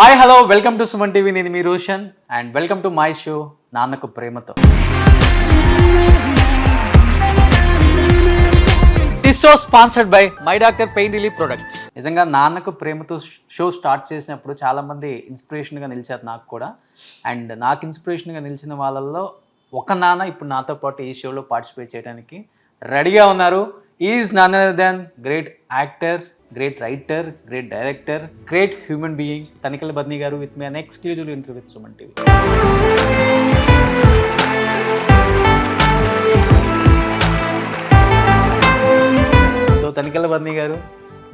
Hi hello welcome to Suman TV. నేను మీ Roshan and welcome to my show Nannaku Prematho. This show sponsored by my doctor pain relief products. నిజంగా నాన్నకు ప్రేమతో show start చేసినప్పుడు చాలామంది ఇన్స్పిరేషన్గా నిలిచారు నాకు కూడా. అండ్ నాకు ఇన్స్పిరేషన్గా నిలిచిన వాళ్ళల్లో ఒక నాన్న ఇప్పుడు నాతో పాటు ఈ షోలో పార్టిసిపేట్ చేయడానికి రెడీగా ఉన్నారు. Is none other than great actor, great writer, great director, great human being, Tanikala Badni garu with me an exclusive interview with Suman TV. So Tanikala Badni garu,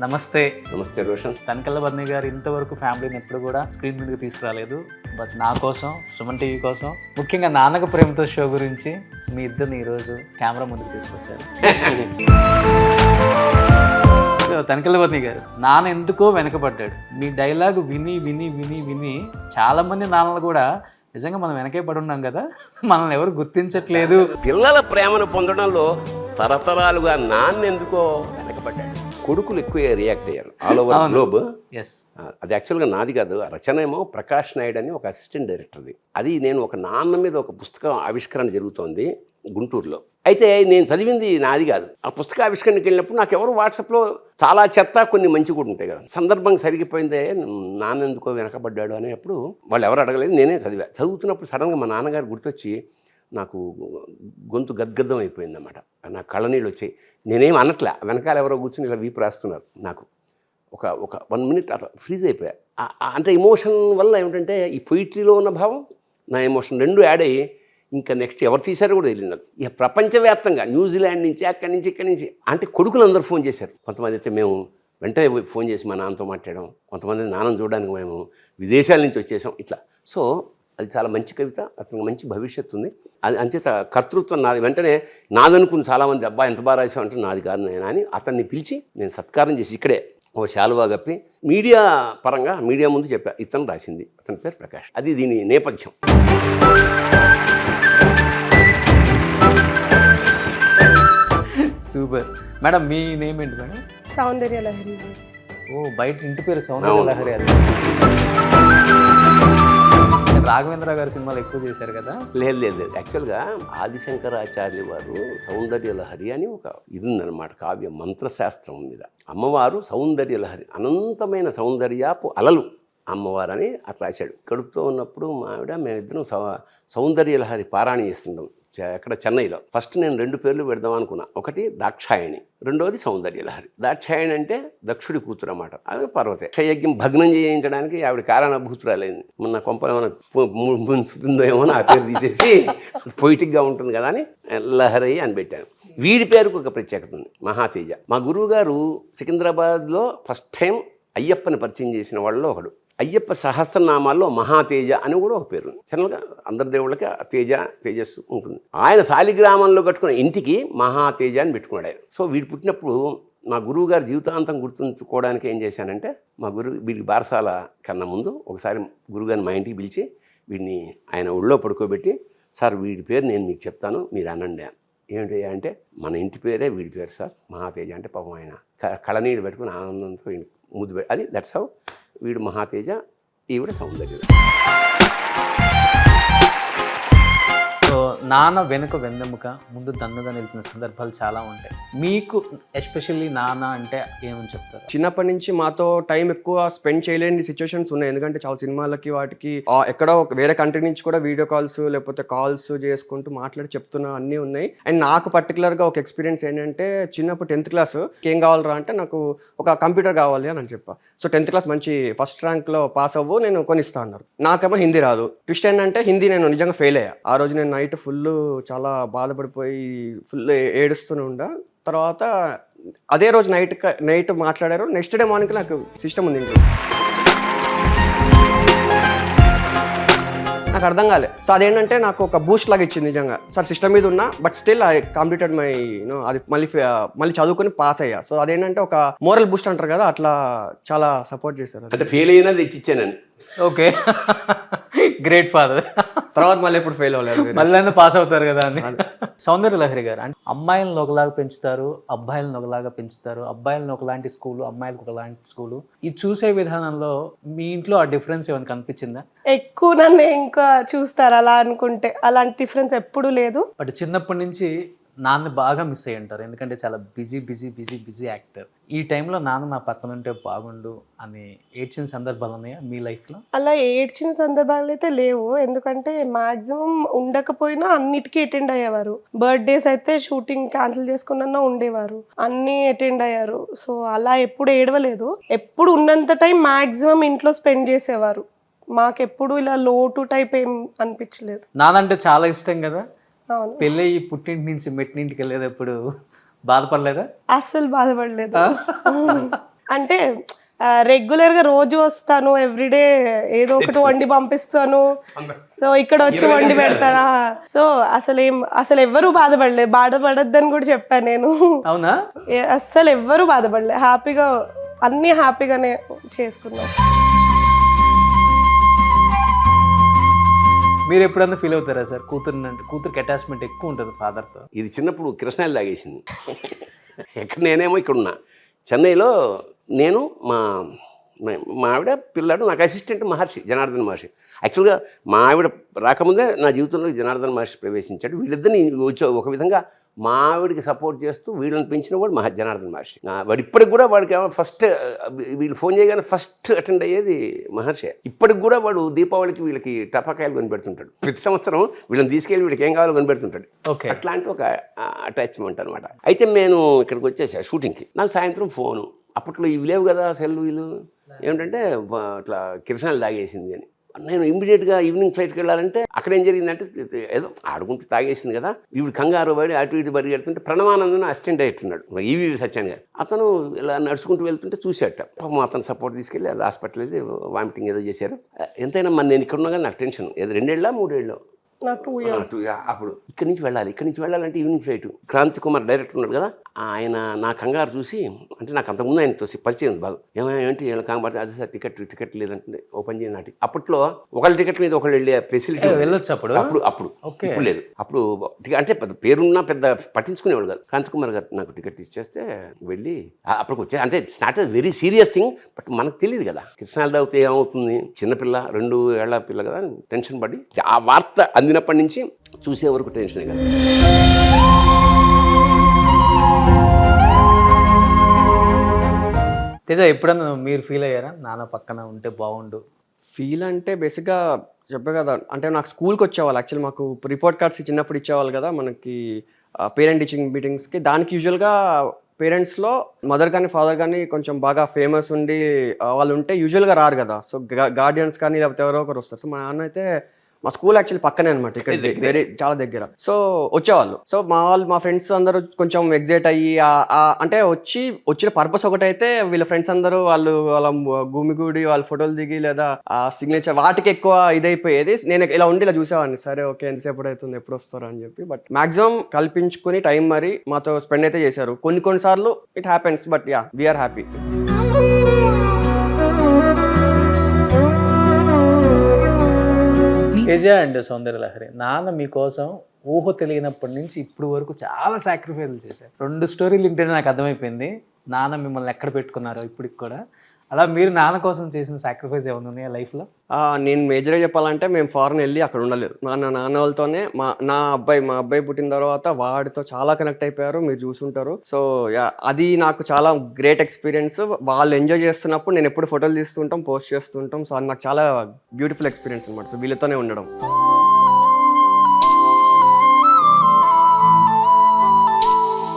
నమస్తే. నమస్తే రోషన్. తనకల్ల బద్ని గారు ఇంతవరకు ఫ్యామిలీని ఎప్పుడు కూడా స్క్రీన్ మీదకి తీసుకురాలేదు. బట్ నా కోసం, సుమన్ టీవీ కోసం, ముఖ్యంగా నాన్నకు ప్రేమతో షో గురించి మీ ఇద్దరిని ఈరోజు కెమెరా ముందుకు తీసుకొచ్చారు. తనకల్ల బద్ని గారు, నాన్న ఎందుకో వెనకబడ్డాడు. మీ డైలాగ్ విని విని విని విని చాలా మంది నాన్నలు కూడా నిజంగా మనం వెనకే పడి ఉన్నాం కదా, మనల్ని ఎవరు గుర్తించట్లేదు. పిల్లల ప్రేమను పొందడంలో తరతరాలుగా నాన్న ఎందుకో వెనకబడ్డాడు. కొడుకులు ఎక్కువ రియాక్ట్ అయ్యారు ఆల్ ఓవర్ గ్లోబ్. అది యాక్చువల్గా నాది కాదు, రచన ఏమో ప్రకాష్ నాయుడు అని ఒక అసిస్టెంట్ డైరెక్టర్ది. అది నేను ఒక నాన్న మీద ఒక పుస్తకం ఆవిష్కరణ జరుగుతోంది గుంటూరులో. అయితే నేను చదివింది నాది కాదు. ఆ పుస్తక ఆవిష్కరణకి వెళ్ళినప్పుడు నాకు ఎవరు వాట్సాప్లో చాలా చెత్త, కొన్ని మంచి కూడా ఉంటాయి కదా. సందర్భం సరిగిపోయిందే, నాన్న ఎందుకో వెనకబడ్డాడు అనేటప్పుడు వాళ్ళు ఎవరు అడగలేదు, నేనే చదువుతున్నప్పుడు సడన్గా మా నాన్నగారు గుర్తొచ్చి నాకు గొంతు గద్గద్దం అయిపోయిందన్నమాట. నా కళ్ళనీళ్ళు వచ్చాయి. నేనేం అనట్లే, వెనకాల ఎవరో కూర్చొని ఇలా వీపు రాస్తున్నారు. నాకు ఒక 1 minute అట్లా ఫ్రీజ్ అయిపోయా. అంటే ఎమోషన్ వల్ల ఏమిటంటే ఈ పొయిట్రీలో ఉన్న భావం, నా ఎమోషన్ రెండు యాడ్ అయ్యి ఇంకా నెక్స్ట్ ఎవరు తీశారో కూడా తెలియదు నాకు. ఇక ప్రపంచవ్యాప్తంగా న్యూజిలాండ్ నుంచి, అక్కడి నుంచి, ఇక్కడి నుంచి, అంటే కొడుకులు అందరూ ఫోన్ చేశారు. కొంతమంది అయితే మేము వెంటనే ఫోన్ చేసి మా నాన్నతో మాట్లాడడం, కొంతమంది నాన్నను చూడడానికి మేము విదేశాల నుంచి వచ్చేసాం. ఇట్లా సో అది చాలా మంచి కవిత, అతనికి మంచి భవిష్యత్తు ఉంది. అది అంచేత కర్తృత్వం నాది. వెంటనే నాదనుకుని చాలామంది అబ్బా ఎంత బాగా రాసావంటే నాది కాదు నేను అని అతన్ని పిలిచి నేను సత్కారం చేసి ఇక్కడే ఓ శాలువా కప్పి మీడియా పరంగా మీడియా ముందు చెప్పా, ఇతను రాసింది, అతని పేరు ప్రకాష్. అది దీని నేపథ్యం. Super madam. మీ నేమ్ ఏంటి మేడం? సౌందర్య లహరి. ఓ, బయట ఇంటి పేరు సౌందర్య లహరి. అది రాఘవేంద్ర గారి సినిమాలు ఎక్కువ చేశారు కదా? లేదు లేదు లేదు, యాక్చువల్గా ఆదిశంకరాచార్య వారు సౌందర్య లహరి అని ఒక ఇది ఉందన్నమాట, కావ్య మంత్రశాస్త్రం మీద. అమ్మవారు సౌందర్య లహరి, అనంతమైన సౌందర్యపు అలలు అమ్మవారు అని అట్లా రాశాడు. కడుపుతో ఉన్నప్పుడు మా ఆవిడ మేమిద్దరం సౌందర్య లహరి పారాయణ చేస్తుంటాం ఎక్కడ చెన్నైలో. ఫస్ట్ నేను 2 పేర్లు పెడదాం అనుకున్నా. ఒకటి దాక్షాయణి, రెండోది సౌందర్య లహరి. దాక్షాయణి అంటే దక్షుడి కూతురు అన్నమాట. ఆమె పార్వతి. క్షయజ్ఞం భగ్నం చేయించడానికి ఆవిడ కారణభూతురాలైంది. మొన్న కొంపలు ఏమైనా ముంచుతుందో ఏమో ఆ పేరు తీసేసి పొయిటిక్గా ఉంటుంది కదా అని లహరి అని పెట్టాను. వీడి పేరుకు ఒక ప్రత్యేకత ఉంది, మహాతేజ. మా గురువు గారు సికింద్రాబాద్లో ఫస్ట్ టైం అయ్యప్పని పరిచయం చేసిన వాళ్ళలో ఒకడు. అయ్యప్ప సహస్రనామాల్లో మహాతేజ అని కూడా ఒక పేరు ఉంది. జనరల్గా అందరి దేవుళ్ళకి తేజస్సు ఉంటుంది. ఆయన శాలిగ్రామంలో కట్టుకున్న ఇంటికి మహాతేజ అని పెట్టుకున్నాడు ఆయన. సో వీడు పుట్టినప్పుడు మా గురువు గారు జీవితాంతం గుర్తుంచుకోవడానికి ఏం చేశానంటే, మా వీడికి బారసాల కన్నా ముందు ఒకసారి గురువుగారిని మా ఇంటికి పిలిచి వీడిని ఆయన ఒళ్ళో పడుకోబెట్టి, సార్ వీడి పేరు నేను మీకు చెప్తాను, మీరు అనండి. ఏమిటి అంటే, మన ఇంటి పేరే వీడి పేరు సార్, మహాతేజ. అంటే పాపం ఆయన కళనీళ్ళు పెట్టుకుని ఆనందంతో ముద్దు అది దట్స్ హౌ వీడు మహాతేజ, ఈవిడ సౌందర్య. సో నాన్న వెనుక వెన్నెముక, ముందు దన్నుగా నిలిచిన సందర్భాలు చాలా ఉంటాయి. మీకు ఎస్పెషల్లీ నాన్న అంటే ఏమని చెప్తారు? చిన్నప్పటి నుంచి మాతో టైం ఎక్కువ స్పెండ్ చేయలేని సిచ్యువేషన్స్ ఉన్నాయి. ఎందుకంటే చాలా సినిమాలకి వాటికి ఎక్కడో వేరే కంట్రీ నుంచి కూడా వీడియో కాల్స్ లేకపోతే కాల్స్ చేసుకుంటూ మాట్లాడి చెప్తున్నా అన్నీ ఉన్నాయి. అండ్ నాకు పర్టికులర్గా ఒక ఎక్స్పీరియన్స్ ఏంటంటే, చిన్నప్పుడు 10th క్లాస్ ఏం కావాలరా అంటే నాకు ఒక కంప్యూటర్ కావాలి అని చెప్పా. సో 10th క్లాస్ మంచి ఫస్ట్ ర్యాంక్లో పాస్ అవ్వు, నేను కొనిస్తా అన్నారు. నాకేమో హిందీ రాదు. ట్విస్ట్ ఏంటంటే హిందీ నేను నిజంగా ఫెయిల్ అయ్యా. ఆ రోజు నేను నైట్ ఫుల్ చాలా బాధపడిపోయి ఫుల్ ఏడుస్తూనే ఉండా. తర్వాత అదే రోజు నైట్ మాట్లాడారు. నెక్స్ట్ డే మార్నింగ్ నాకు సిస్టమ్ ఉంది ఇంట్లో. నాకు అర్థం కాలేదు. సో అదేంటంటే నాకు ఒక బూస్ట్ లాగా ఇచ్చింది నిజంగా. సార్ సిస్టమ్ మీద ఉన్నా but still I completed my అది మళ్ళీ చదువుకొని పాస్ అయ్యా. సో అదేంటంటే ఒక మోరల్ బూస్ట్ అంటారు కదా, అట్లా చాలా సపోర్ట్ చేశారు. అంటే ఫెయిల్ అయినా తెచ్చిచ్చానని ఓకే, గ్రేట్ ఫాదర్. తర్వాత మళ్ళీ ఎప్పుడు ఫెయిల్ అవ్వలేదు మీరు. మళ్ళీ పాస్ అవుతారు కదా అని. సౌందర్య లహరి గారు అంటే అమ్మాయిలను ఒకలాగా పెంచుతారు, అబ్బాయిలను ఒకలాగా పెంచుతారు, అబ్బాయిలను ఒకలాంటి స్కూలు, అమ్మాయిలకు ఒకలాంటి స్కూలు. ఇది చూసే విధానంలో మీ ఇంట్లో ఆ డిఫరెన్స్ ఏమైనా కనిపించిందా? ఎక్కువ నన్ను ఇంకా చూస్తారు అలా అనుకుంటే. అలాంటి డిఫరెన్స్ ఎప్పుడూ లేదు. బట్ చిన్నప్పటి నుంచి నాన్న బాగా మిస్ అయ్యి ఉంటారు, ఎందుకంటే చాలా బిజీ యాక్టర్. ఈ టైంలో నాన్న నా పక్కన ఉంటే బాగుండు అని ఏడ్చిన సందర్భాలు ఉన్నాయా మీ లైఫ్లో? అలా ఏడ్చిన సందర్భాలు అయితే లేవు, ఎందుకంటే మాక్సిమం ఉండకపోయినా అన్నిటికీ అటెండ్ అయ్యేవారు. బర్త్డేస్ అయితే షూటింగ్ క్యాన్సిల్ చేసుకున్నా ఉండేవారు, అన్నీ అటెండ్ అయ్యారు. సో అలా ఎప్పుడు ఏడవలేదు. ఎప్పుడు ఉన్నంత టైం మాక్సిమం ఇంట్లో స్పెండ్ చేసేవారు. మాకెప్పుడు ఇలా లోటు టైప్ ఏం అనిపించలేదు. నాన్న అంటే చాలా ఇష్టం కదా. అవును, పెళ్ళయి పుట్టింటి నుంచి మెట్టింటికి వెళ్ళేటప్పుడు బాధపడలేదా? అస్సలు బాధపడలేదు. అంటే రెగ్యులర్గా రోజు వస్తాను, ఎవ్రీడే ఏదో ఒకటి వండి పంపిస్తాను. సో ఇక్కడ వచ్చి వండి పెడతారా. సో అసలు ఎవ్వరూ బాధపడలేదు. బాధపడద్దని కూడా చెప్పాను నేను. అవునా? అస్సలు ఎవ్వరూ బాధపడలేదు. హ్యాపీగా అన్నీ హ్యాపీగానే చేసుకున్నాం. మీరు ఎప్పుడన్నా ఫీల్ అవుతారా సార్, కూతురికి అటాచ్మెంట్ ఎక్కువ ఉంటుంది ఫాదర్తో? ఇది చిన్నప్పుడు కృష్ణాయిలు తాగేసింది. ఎక్కడ నేనేమో ఇక్కడ ఉన్నా చెన్నైలో, నేను మా ఆవిడ పిల్లాడు, నాకు అసిస్టెంట్ మహర్షి, జనార్దన్ మహర్షి. యాక్చువల్గా మా ఆవిడ రాకముందే నా జీవితంలో జనార్దన్ మహర్షి ప్రవేశించాడు. వీళ్ళిద్దరిని వచ్చి ఒక విధంగా మా ఆవిడికి సపోర్ట్ చేస్తూ వీళ్ళని పెంచిన వాడు జనార్దన్ మహర్షి. వాడు ఇప్పటికి కూడా వాడికి ఫస్ట్ వీళ్ళు ఫోన్ చేయగానే ఫస్ట్ అటెండ్ అయ్యేది మహర్షి. ఇప్పటికి కూడా వాడు దీపావళికి వీళ్ళకి టపాకాయలు కొనిపెడుతుంటాడు. ప్రతి సంవత్సరం వీళ్ళని తీసుకెళ్ళి వీళ్ళకి ఏం కావాలో కొనిపెడుతుంటాడు. ఓకే, అట్లాంటి ఒక అటాచ్మెంట్ అనమాట. అయితే నేను ఇక్కడికి వచ్చేసా షూటింగ్కి. నాకు సాయంత్రం ఫోను, అప్పట్లో ఇవి లేవు కదా సెల్లు, వీళ్ళు ఏమిటంటే అట్లా కిరసనాలు తాగేసింది అని. నేను ఇమ్మీడియట్గా ఈవినింగ్ ఫ్లైట్కి వెళ్ళాలంటే అక్కడ ఏం జరిగిందంటే, ఏదో ఆడుకుంటూ తాగేసింది కదా, ఇవి కంగారు పడి అటు ఇటు పరిగెడుతుంటే ప్రణవానందన్ అసిస్టెంట్ డైరెక్టర్ ఈవి సత్యాన్ గారు, అతను ఇలా నడుచుకుంటూ వెళ్తుంటే చూసేట. పాపం అతను సపోర్ట్ తీసుకెళ్ళి అది హాస్పిటల్ అయితే వామిటింగ్ ఏదో చేశారు. ఎంతైనా నేను ఇక్కడ ఉన్నా కానీ నాకు టెన్షన్. ఏదో 2 ఏళ్ళ 3 ఏళ్ళు నాకు 2 years. అప్పుడు ఇక్కడి నుంచి వెళ్ళాలంటే evening flight. Kranti Kumar director ఉన్నాడు కదా, ఆయన నా కంగారు చూసి, అంటే నాకు అంతకుముందు ఆయనతో పరిచయం బాగా, ఏంటి ఇలా కంగారు, అదే సార్ టికెట్ లేదంటే ఓపెన్ చేయని నాటి. అప్పట్లో ఒకళ్ళ టికెట్ మీద ఒకళ్ళు వెళ్ళే ఫెసిలిటీ వెళ్ళొచ్చు అప్పుడు. ఇప్పుడు లేదు. అప్పుడు అంటే పెద్ద పేరున్నా పెద్ద పట్టించుకునేవాడు కాదు. క్రాంతి కుమార్ గారు నాకు టికెట్ ఇచ్చేస్తే వెళ్ళి అప్పటికి వచ్చే, అంటే start very serious thing. But మనకు తెలియదు కదా కృష్ణాలు తాగితే ఏమవుతుంది, చిన్నపిల్ల 2 ఏళ్ల పిల్ల కదా, టెన్షన్ పడి ఆ వార్త అందినప్పటి నుంచి చూసే వరకు టెన్షన్ కదా. తేజ, ఎప్పుడన్నా మీరు ఫీల్ అయ్యారా నాన్న పక్కన ఉంటే బాగుండు? ఫీల్ అంటే బేసిక్గా చెప్పే కదా, అంటే నాకు స్కూల్కి వచ్చేవాళ్ళు. యాక్చువల్లీ మాకు రిపోర్ట్ కార్డ్స్ చిన్నప్పుడు ఇచ్చేవాళ్ళు కదా మనకి, పేరెంట్ టీచింగ్ మీటింగ్స్కి. దానికి యూజువల్గా పేరెంట్స్లో మదర్ కానీ ఫాదర్ కానీ కొంచెం బాగా ఫేమస్ ఉండి వాళ్ళు ఉంటే యూజువల్గా రారు కదా. సో గార్డియన్స్ కానీ లేకపోతే ఎవరో ఒకరు వస్తారు. సో మా నాన్న అయితే, మా స్కూల్ యాక్చువల్లీ పక్కనే అనమాట, ఇక్కడ వెరీ చాలా దగ్గర. సో వచ్చేవాళ్ళు. సో మా ఫ్రెండ్స్ అందరూ కొంచెం ఎగ్జైట్ అయ్యి, అంటే వచ్చిన పర్పస్ ఒకటైతే వీళ్ళ ఫ్రెండ్స్ అందరూ వాళ్ళ గుమిగూడి వాళ్ళ ఫోటోలు దిగి లేదా సిగ్నేచర్ వాటికి ఎక్కువ ఇదైపోయేది. నేను ఇలా ఉండి ఇలా చూసేవాడిని, సరే ఓకే ఎంతసేపు అవుతుంది, ఎప్పుడు వస్తారు అని చెప్పి. బట్ మాక్సిమం కల్పించుకుని టైం మరి మాతో స్పెండ్ అయితే చేశారు. కొన్నిసార్లు it happens, but yeah we're happy. Teja and Soundarya Lahari, నాన్న మీకోసం ఊహ తెలియనప్పటి నుంచి ఇప్పుడు వరకు చాలా సాక్రిఫైస్లు చేశారు. 2 స్టోరీలు వింటేనే నాకు అర్థమైపోయింది నాన్న మిమ్మల్ని ఎక్కడ పెట్టుకున్నారో ఇప్పటికి కూడా. అలా మీరు నాన్న కోసం చేసిన సాక్రిఫైస్ ఏమైనా ఉన్నాయా లైఫ్లో? నేను మేజర్గా చెప్పాలంటే మేము ఫారెన్ వెళ్ళి అక్కడ ఉండలేదు. నాన్న వాళ్ళతోనే మా అబ్బాయి పుట్టిన తర్వాత వాడితో చాలా కనెక్ట్ అయిపోయారు, మీరు చూసుంటారు. సో అది నాకు చాలా గ్రేట్ ఎక్స్పీరియన్స్. వాళ్ళు ఎంజాయ్ చేస్తున్నప్పుడు నేను ఎప్పుడు ఫోటోలు తీస్తుంటాం, పోస్ట్ చేస్తుంటాం. సో అది నాకు చాలా బ్యూటిఫుల్ ఎక్స్పీరియన్స్ అనమాట. సో వీళ్ళతోనే ఉండడం.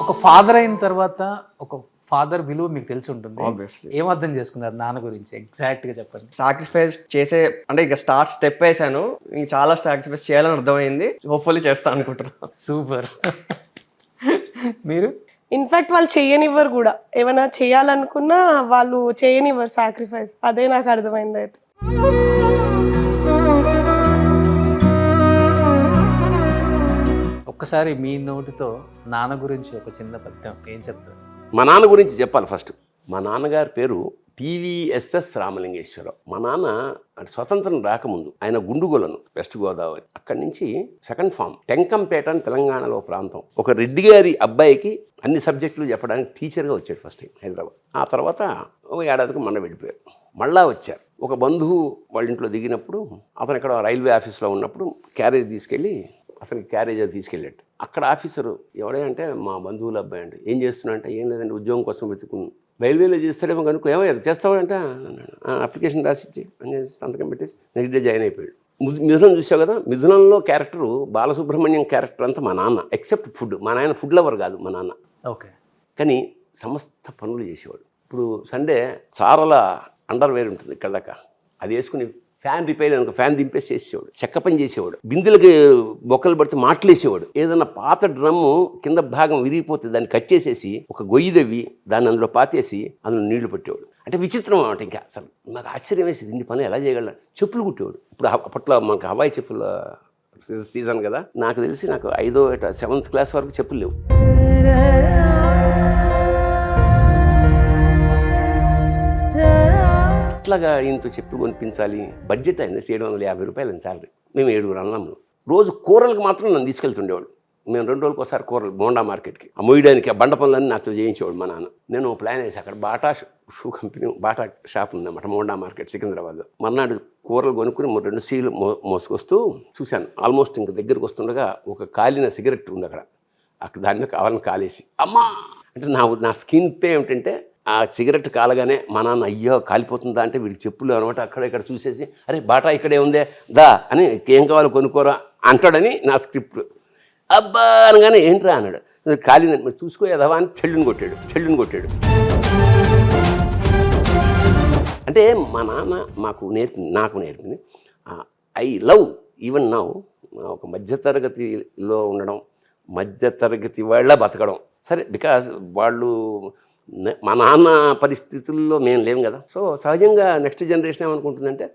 ఒక ఫాదర్ అయిన తర్వాత ఒక ఫాదర్ విలువ మీకు తెలిసి ఉంటుంది. ఆబ్వియస్లీ. ఏం అర్థం చేసుకున్నారు నాన్న గురించి ఎగ్జాక్ట్గా చెప్పండి. సాక్రిఫైస్ చేసే, అంటే ఇక స్టెప్ వేసాను, ఇంక చాలా సాక్రిఫైస్ చేయాలని అర్థమైంది. హోప్ఫుల్లీ చేస్తాను అనుకుంటున్నాను. సూపర్. మీరు? ఇన్ఫాక్ట్ వాళ్ళు చేయనివ్వరు కూడా. ఏమైనా చేయాలనుకున్నా వాళ్ళు చేయనివ్వరు సాక్రిఫైస్. అదే నాకు అర్థమైంది. అయితే ఒక్కసారి మీ నోటితో నాన్న గురించి ఒక చిన్న పద్యం ఏం చెప్తారు? మా నాన్న గురించి చెప్పాలి ఫస్ట్. మా నాన్నగారి పేరు TVSS రామలింగేశ్వరరావు. మా నాన్న స్వతంత్రం రాకముందు ఆయన గుండుగోలను వెస్ట్ గోదావరి, అక్కడి నుంచి సెకండ్ ఫామ్ టెంకంపేట అని తెలంగాణలో ప్రాంతం, ఒక రెడ్డి గారి అబ్బాయికి అన్ని సబ్జెక్టులు చెప్పడానికి టీచర్గా వచ్చాడు ఫస్ట్ టైం హైదరాబాద్. ఆ తర్వాత ఒక ఏడాదికి మొన్న వెళ్ళిపోయారు. మళ్ళా వచ్చారు. ఒక బంధువు వాళ్ళ ఇంట్లో దిగినప్పుడు అతను ఇక్కడ రైల్వే ఆఫీస్లో ఉన్నప్పుడు క్యారేజ్ తీసుకెళ్ళి అతనికి క్యారేజ్ అది తీసుకెళ్ళాడు. అక్కడ ఆఫీసరు ఎవడే అంటే మా బంధువుల అబ్బాయి అంటే ఏం చేస్తున్నా అంటే ఏం లేదండి ఉద్యోగం కోసం వెతుకున్నాను. రైల్వేలో చేస్తాడేమో కనుక ఏమో చేస్తావాడంటే అప్లికేషన్ రాసిచ్చి అని సంతకం పెట్టేసి నెక్స్ట్ డే జాయిన్ అయిపోయాడు. మిథునం చూసావు కదా, మిథునంలో క్యారెక్టరు బాలసుబ్రహ్మణ్యం క్యారెక్టర్ అంతా మా నాన్న, ఎక్సెప్ట్ ఫుడ్. మా నాయన ఫుడ్ లవర్ కాదు మా నాన్న. ఓకే. కానీ సమస్త పనులు చేసేవాడు. ఇప్పుడు సండే చారల అండర్వేర్ ఉంటుంది ఇక్కడ దాకా, అది వేసుకుని ఫ్యాన్ రిపేర్ అనుకో ఫ్యాన్ దింపేసి చేసేవాడు. చెక్క పని చేసేవాడు. బిందులకి బొక్కలు పడితే మాటలేసేవాడు. ఏదన్నా పాత డ్రమ్ము కింద భాగం విరిగిపోతే దాన్ని కట్ చేసేసి ఒక గొయ్యి దవ్వి దాన్ని అందులో పాతేసి అందులో నీళ్లు పెట్టేవాడు. అంటే విచిత్రం అన్నమాట. ఇంకా అసలు నాకు ఆశ్చర్యం వేసేది, ఇన్ని పని ఎలా చేయగలరు. చెప్పులు కుట్టేవాడు. ఇప్పుడు అప్పట్లో మనకు హవాయి చెప్పుల సీజన్ కదా, నాకు తెలిసి నాకు 7th క్లాస్ వరకు చెప్పులు లేవు. ఇట్లాగా ఇంత చెప్పులు కొనిపించాలి. బడ్జెట్ అయింది 750 రూపాయలు శాలరీ. మేము 7 అన్నాము. రోజు కూరలకు మాత్రం నన్ను తీసుకెళ్తుండేవాడు. మేము 2 రోజులకు ఒకసారి కూరలు బోండా మార్కెట్కి మొయ్యడానికి ఆ బండ పనులన్నీ నాతో చేయించేవాడు మా నాన్న. నేను ప్లాన్ వేసి అక్కడ Bata shoe company Bata shop ఉందన్నమాట బోండా మార్కెట్ సికింద్రాబాద్లో. మర్నాడు కూరలు కొనుక్కుని 2 సీలు మోసుకొస్తూ చూశాను. ఆల్మోస్ట్ ఇంక దగ్గరకు వస్తుండగా ఒక కాలిన సిగరెట్ ఉంది అక్కడ దాన్ని కావాలని కాలేసి అమ్మా అంటే నా స్కిన్ పే ఏమిటంటే ఆ సిగరెట్ కాలగానే మా నాన్న అయ్యో కాలిపోతుందా అంటే వీడికి చెప్పులు అనమాట అక్కడ ఇక్కడ చూసేసి అరే బాటా ఇక్కడే ఉందే దా అని ఏం కావాలో కొనుక్కోరా అంటాడని నా స్క్రిప్ట్. అబ్బా అనగానే ఏంట్రా అన్నాడు. కాలిందని మరి చూసుకోలేదవా అని చెల్లుని కొట్టాడు. అంటే మా నాన్న నాకు నేర్పింది ఐ లవ్ ఈవెన్ నౌ ఒక మధ్యతరగతిలో ఉండడం, మధ్యతరగతి వాళ్ళ బతకడం. సరే బికాజ్ వాళ్ళు మా నాన్న పరిస్థితుల్లో మేము లేము కదా. సో సహజంగా నెక్స్ట్ జనరేషన్ ఏమనుకుంటుందంటే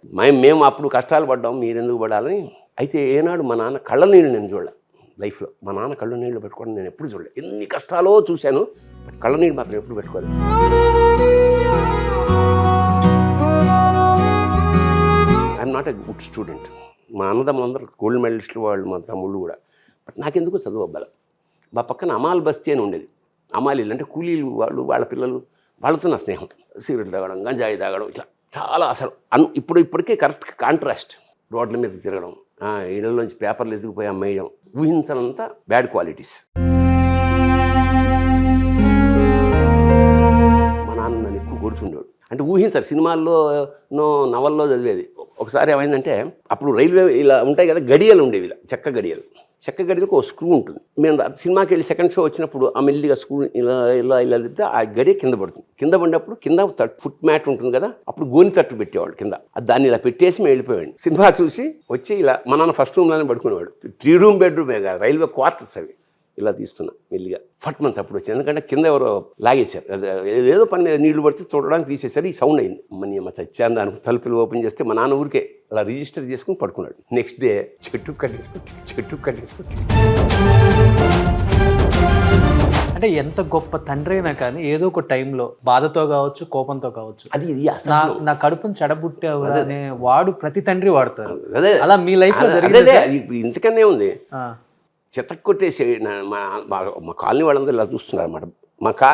మేము అప్పుడు కష్టాలు పడ్డాం మీరెందుకు పడాలని. అయితే ఏనాడు మా నాన్న కళ్ళ నీళ్ళు నేను చూడలే లైఫ్లో. మా నాన్న కళ్ళ నీళ్ళు పెట్టుకోవడం నేను ఎప్పుడు చూడలేదు. ఎన్ని కష్టాలో చూశాను, బట్ కళ్ళ నీళ్ళు మాత్రం ఎప్పుడు పెట్టుకోలేదు. I'm not a good student. మా అన్నదమ్ములందరూ గోల్డ్ మెడలిస్టులు వాళ్ళు, మా తమ్ముళ్ళు కూడా. బట్ నాకెందుకు చదువు అవ్వాలి. మా పక్కన అమాల్ బస్తీ అని ఉండేది. అమాలీలు అంటే కూలీలు వాళ్ళు, వాళ్ళ పిల్లలు, వాళ్ళతో నా స్నేహం. సిగరెట్ తాగడం, గంజాయి తాగడం, ఇట్లా చాలా అసలు ఇప్పటికే కరెక్ట్ కాంట్రాస్ట్. రోడ్ల మీద తిరగడం, ఇళ్ళలోంచి పేపర్లు ఎదిగిపోయి అమ్మేయడం, ఊహించనంత బ్యాడ్ క్వాలిటీస్. మా నాన్న నన్ను ఎక్కువ కొడుతుండేవాడు. అంటే ఊహించారు. సినిమాల్లో నవల్లో చదివేది. ఒకసారి ఏమైందంటే అప్పుడు రైల్వే ఇలా ఉంటాయి కదా, గడియలు ఉండేవి, ఇలా చెక్క గడియలకు ఒక స్క్రూ ఉంటుంది. మేము సినిమాకి వెళ్ళి సెకండ్ షో వచ్చినప్పుడు ఆ మెల్లిగా స్క్రూ ఇలా తిప్పితే ఆ గడియ కింద పడుతుంది. కింద పడినప్పుడు కింద ఫుట్ మ్యాట్ ఉంటుంది కదా, అప్పుడు గోని తట్టు పెట్టేవాడు కింద. దాన్ని ఇలా పెట్టేసి మేము వెళ్ళిపోయాడు. సినిమా చూసి వచ్చి ఇలా మా నాన్న ఫస్ట్ రూమ్లోనే పడుకునేవాడు. 3 రూమ్ బెడ్రూమే కాదు, రైల్వే క్వార్టర్స్ అవి. ఇలా తీస్తున్నా మెల్లిగా ఫట్ మంత్స్ అప్పుడు వచ్చింది. ఎందుకంటే కింద ఎవరో లాగేశారు, ఏదో పని నీళ్లు పడితే చూడడానికి తీసేశారు. ఈ సౌండ్ అయింది. మా చచ్చాను దానికి తలుపులు ఓపెన్ చేస్తే మా నాన్న ఊరికే అలా రిజిస్టర్ చేసుకుని పడుకున్నాడు. నెక్స్ట్ డే చెట్టు కట్టేసి అంటే ఎంత గొప్ప తండ్రి అయినా కానీ ఏదో ఒక టైంలో బాధతో కావచ్చు, కోపంతో కావచ్చు, అది నా కడుపుని చెడబుట్టావు అనే వాడు ప్రతి తండ్రి వాడతారు. అదే అలా మీ లైఫ్ లో జరిగింది. ఇంతకన్నా ఉంది. చెత్త కొట్టేసి మా కాలనీ వాళ్ళందరూ ఇలా చూస్తున్నారు అన్నమాట.